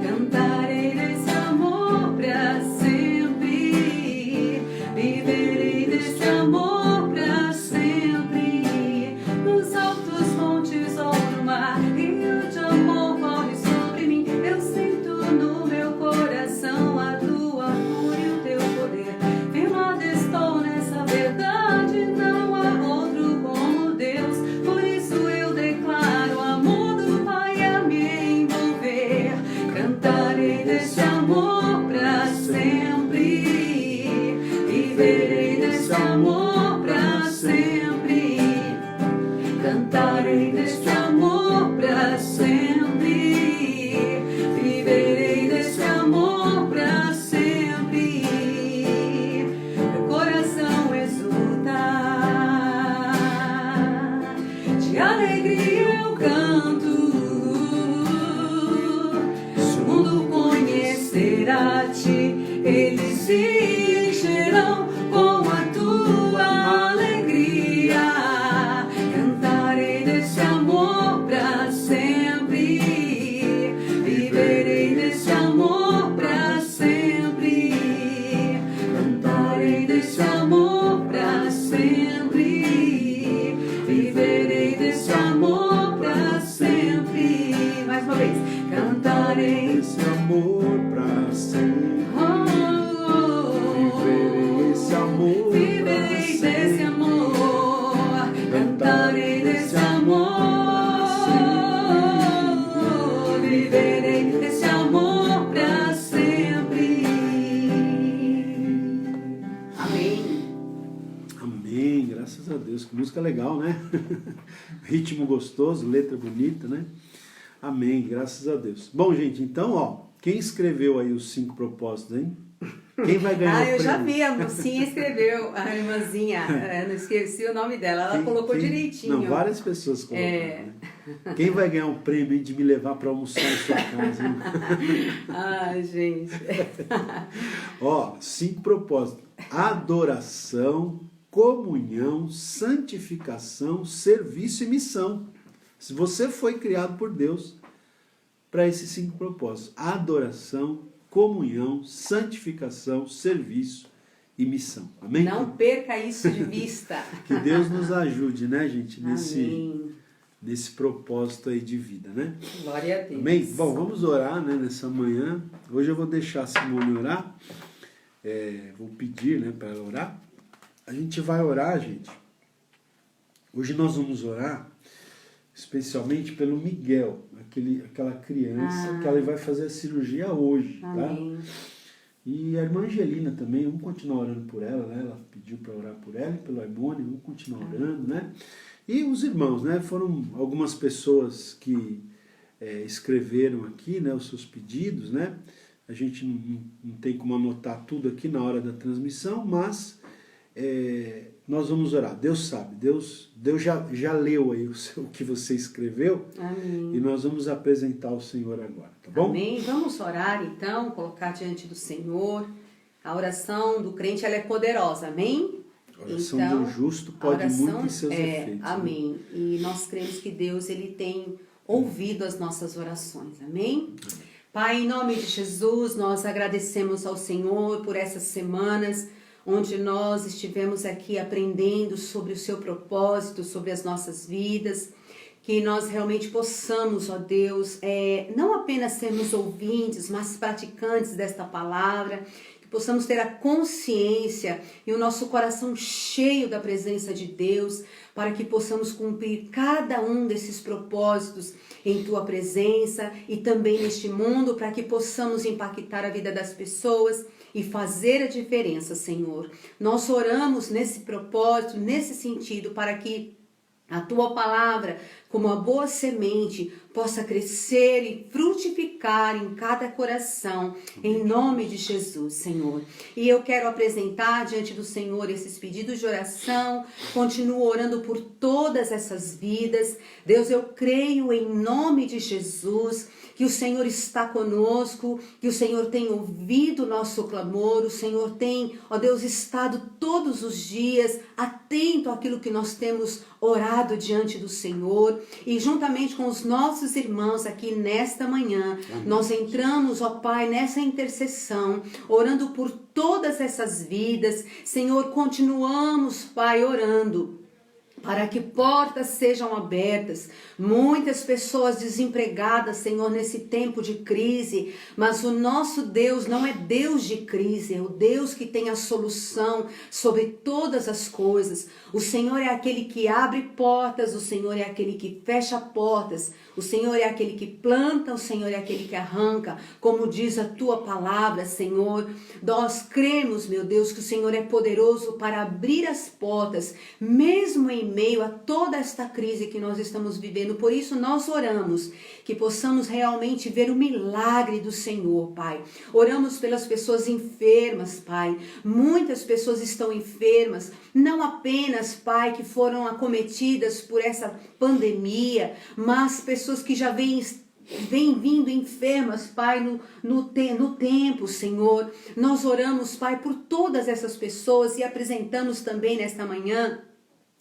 Cantarei desse amor pra sempre, viverei desse amor pra sempre. Nos altos montes ou no mar, rio de amor corre sobre mim. Eu sinto no meu coração a tua cura e o teu poder. Firmado estou nessa verdade, não há outro como Deus. Por isso eu declaro o amor do Pai a me envolver. Cantarei desse amor pra sempre, viverei desse amor pra sempre. Cantarei desse amor pra sempre, viverei desse amor pra sempre. Meu coração exulta, de alegria eu canto. Se o mundo conhecer a ti, eles se encherão com a tua alegria. Cantarei desse amor pra sempre, viverei desse amor pra sempre. Cantarei desse amor pra sempre, viverei desse amor pra sempre. Mais uma vez, cantarei Esse amor pra sempre, viverei esse amor viverei pra desse sempre. amor, cantarei desse amor, viverei desse amor pra sempre. Amém. Amém, graças a Deus. Que música legal, né? Ritmo gostoso, letra bonita, né? Amém, graças a Deus. Bom, gente, então, ó, quem escreveu aí os 5 propósitos, hein? Quem vai ganhar o Eu prêmio? já vi, a mocinha escreveu, a irmãzinha, não esqueci o nome dela, ela colocou direitinho. Não, várias pessoas colocaram, né? Quem vai ganhar o prêmio de me levar para almoçar em sua casa, hein? Ai, gente. Ó, 5 propósitos: adoração, comunhão, santificação, serviço e missão. Se você foi criado por Deus para esses 5 propósitos: adoração, comunhão, santificação, serviço e missão. Amém? Não perca isso de vista. Que Deus nos ajude, né, gente, Amém. nesse propósito aí de vida, né? Glória a Deus. Amém? Bom, vamos orar, né, nessa manhã. Hoje eu vou deixar a Simone orar. Vou pedir, né, para ela orar. A gente vai orar, gente. Hoje nós vamos orar especialmente pelo Miguel, aquela criança que ela vai fazer a cirurgia hoje, Amém. tá? E a irmã Angelina também, vamos continuar orando por ela, né? Ela pediu para orar por ela e pelo Aimone, vamos continuar orando, né? E os irmãos, né? Foram algumas pessoas que escreveram aqui, né, os seus pedidos, né? A gente não tem como anotar tudo aqui na hora da transmissão, mas nós vamos orar. Deus sabe, Deus já leu aí o que você escreveu. Amém. E nós vamos apresentar ao Senhor agora, tá bom? Amém. Vamos orar então, colocar diante do Senhor. A oração do crente ela é poderosa, amém? A oração do justo pode muito em seus efeitos. Amém. Né? E nós cremos que Deus ele tem ouvido as nossas orações, amém? Pai, em nome de Jesus, nós agradecemos ao Senhor por essas semanas onde nós estivemos aqui aprendendo sobre o seu propósito, sobre as nossas vidas. que nós realmente possamos, ó Deus, não apenas sermos ouvintes, mas praticantes desta palavra, que possamos ter a consciência e o nosso coração cheio da presença de Deus, para que possamos cumprir cada um desses propósitos em Tua presença e também neste mundo, para que possamos impactar a vida das pessoas e fazer a diferença, Senhor. Nós oramos nesse propósito, nesse sentido, para que a Tua palavra, como a boa semente, possa crescer e frutificar em cada coração, em nome de Jesus, Senhor. E eu quero apresentar diante do Senhor esses pedidos de oração, continuo orando por todas essas vidas. Deus, eu creio em nome de Jesus, que o Senhor está conosco, que o Senhor tem ouvido o nosso clamor, o Senhor tem, ó Deus, estado todos os dias atento àquilo que nós temos orado diante do Senhor, e juntamente com os nossos irmãos aqui nesta manhã, nós entramos, ó Pai, nessa intercessão, orando por todas essas vidas. Senhor, continuamos, Pai, orando para que portas sejam abertas. Muitas pessoas desempregadas, Senhor, nesse tempo de crise, mas o nosso Deus não é Deus de crise, é o Deus que tem a solução sobre todas as coisas. O Senhor é aquele que abre portas, o Senhor é aquele que fecha portas, o Senhor é aquele que planta, o Senhor é aquele que arranca, como diz a Tua palavra, Senhor. Nós cremos, meu Deus, que o Senhor é poderoso para abrir as portas, mesmo em meio a toda esta crise que nós estamos vivendo. Por isso nós oramos que possamos realmente ver o milagre do Senhor, Pai. Oramos pelas pessoas enfermas, Pai. Muitas pessoas estão enfermas, não apenas, Pai, que foram acometidas por essa pandemia, mas pessoas que já vêm vindo enfermas, Pai, no tempo, Senhor. Nós oramos, Pai, por todas essas pessoas e apresentamos também nesta manhã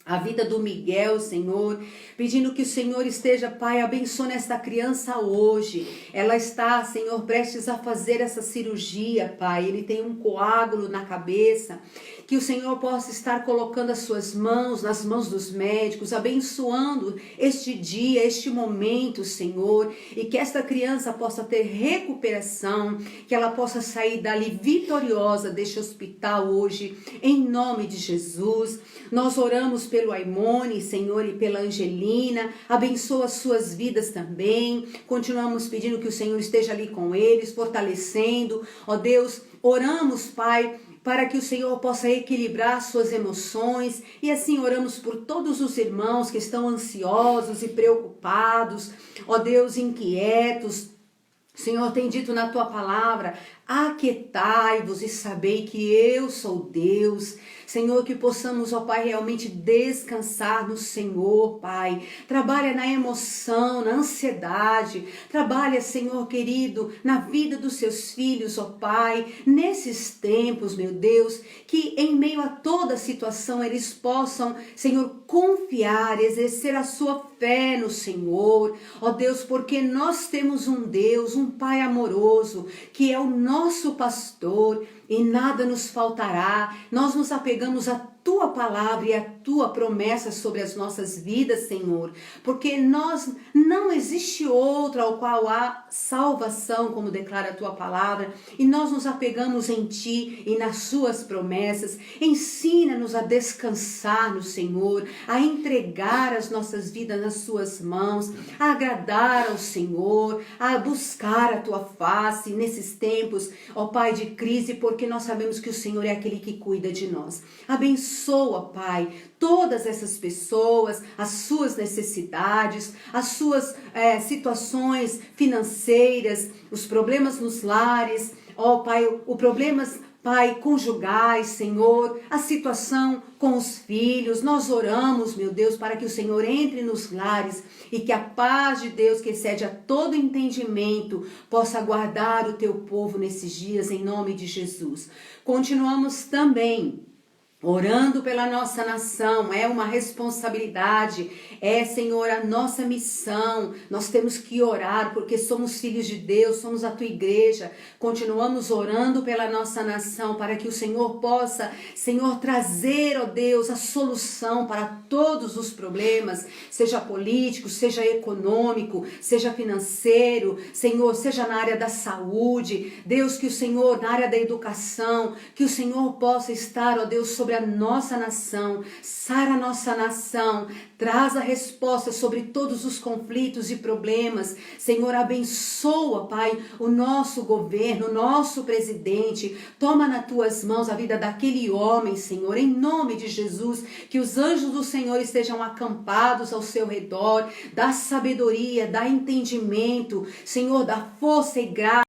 a vida do Miguel, Senhor, pedindo que o Senhor esteja, Pai, abençoando esta criança hoje. Ela está, Senhor, prestes a fazer essa cirurgia, Pai. Ele tem um coágulo na cabeça. Que o Senhor possa estar colocando as suas mãos nas mãos dos médicos, abençoando este dia, este momento, Senhor, e que esta criança possa ter recuperação, que ela possa sair dali vitoriosa deste hospital hoje, em nome de Jesus. Nós oramos pelo Aimone, Senhor, e pela Angelina, abençoa as suas vidas também. Continuamos pedindo que o Senhor esteja ali com eles, fortalecendo. Ó Deus, oramos, Pai, para que o Senhor possa equilibrar suas emoções, e assim oramos por todos os irmãos que estão ansiosos e preocupados, ó Deus, inquietos. O Senhor tem dito na Tua palavra: aquietai-vos e sabei que eu sou Deus. Senhor, que possamos, ó Pai, realmente descansar no Senhor, Pai. Trabalha na emoção, na ansiedade. Trabalha, Senhor querido, na vida dos seus filhos, ó Pai. Nesses tempos, meu Deus, que em meio a toda situação eles possam, Senhor, confiar, exercer a sua fé no Senhor. Ó Deus, porque nós temos um Deus, um Pai amoroso, que é o nosso pastor, e nada nos faltará. Nós nos apegamos à Tua palavra e à Tua promessa sobre as nossas vidas, Senhor, porque não existe outra ao qual há salvação, como declara a Tua palavra, e nós nos apegamos em Ti e nas Suas promessas. Ensina-nos a descansar no Senhor, a entregar as nossas vidas nas Suas mãos, a agradar ao Senhor, a buscar a Tua face nesses tempos, ó Pai, de crise, porque nós sabemos que o Senhor é aquele que cuida de nós. Abençoa, Pai, todas essas pessoas, as suas necessidades, as suas situações financeiras, os problemas nos lares, ó Pai, os problemas, Pai, conjugais, Senhor, a situação com os filhos. Nós oramos, meu Deus, para que o Senhor entre nos lares e que a paz de Deus, que excede a todo entendimento, possa guardar o Teu povo nesses dias, em nome de Jesus. Continuamos também orando pela nossa nação, é uma responsabilidade, Senhor, a nossa missão. Nós temos que orar porque somos filhos de Deus, somos a tua igreja. Continuamos orando pela nossa nação para que o Senhor possa, Senhor, trazer, ó Deus, a solução para todos os problemas, seja político, seja econômico, seja financeiro, Senhor, seja na área da saúde. Deus, que o Senhor, na área da educação, que o Senhor possa estar, ó Deus, sobre a nossa nação, sara a nossa nação, traz a resposta sobre todos os conflitos e problemas. Senhor, abençoa, Pai, o nosso governo, o nosso presidente. Toma nas tuas mãos a vida daquele homem, Senhor, em nome de Jesus, que os anjos do Senhor estejam acampados ao seu redor, dá sabedoria, dá entendimento, Senhor, dá força e graça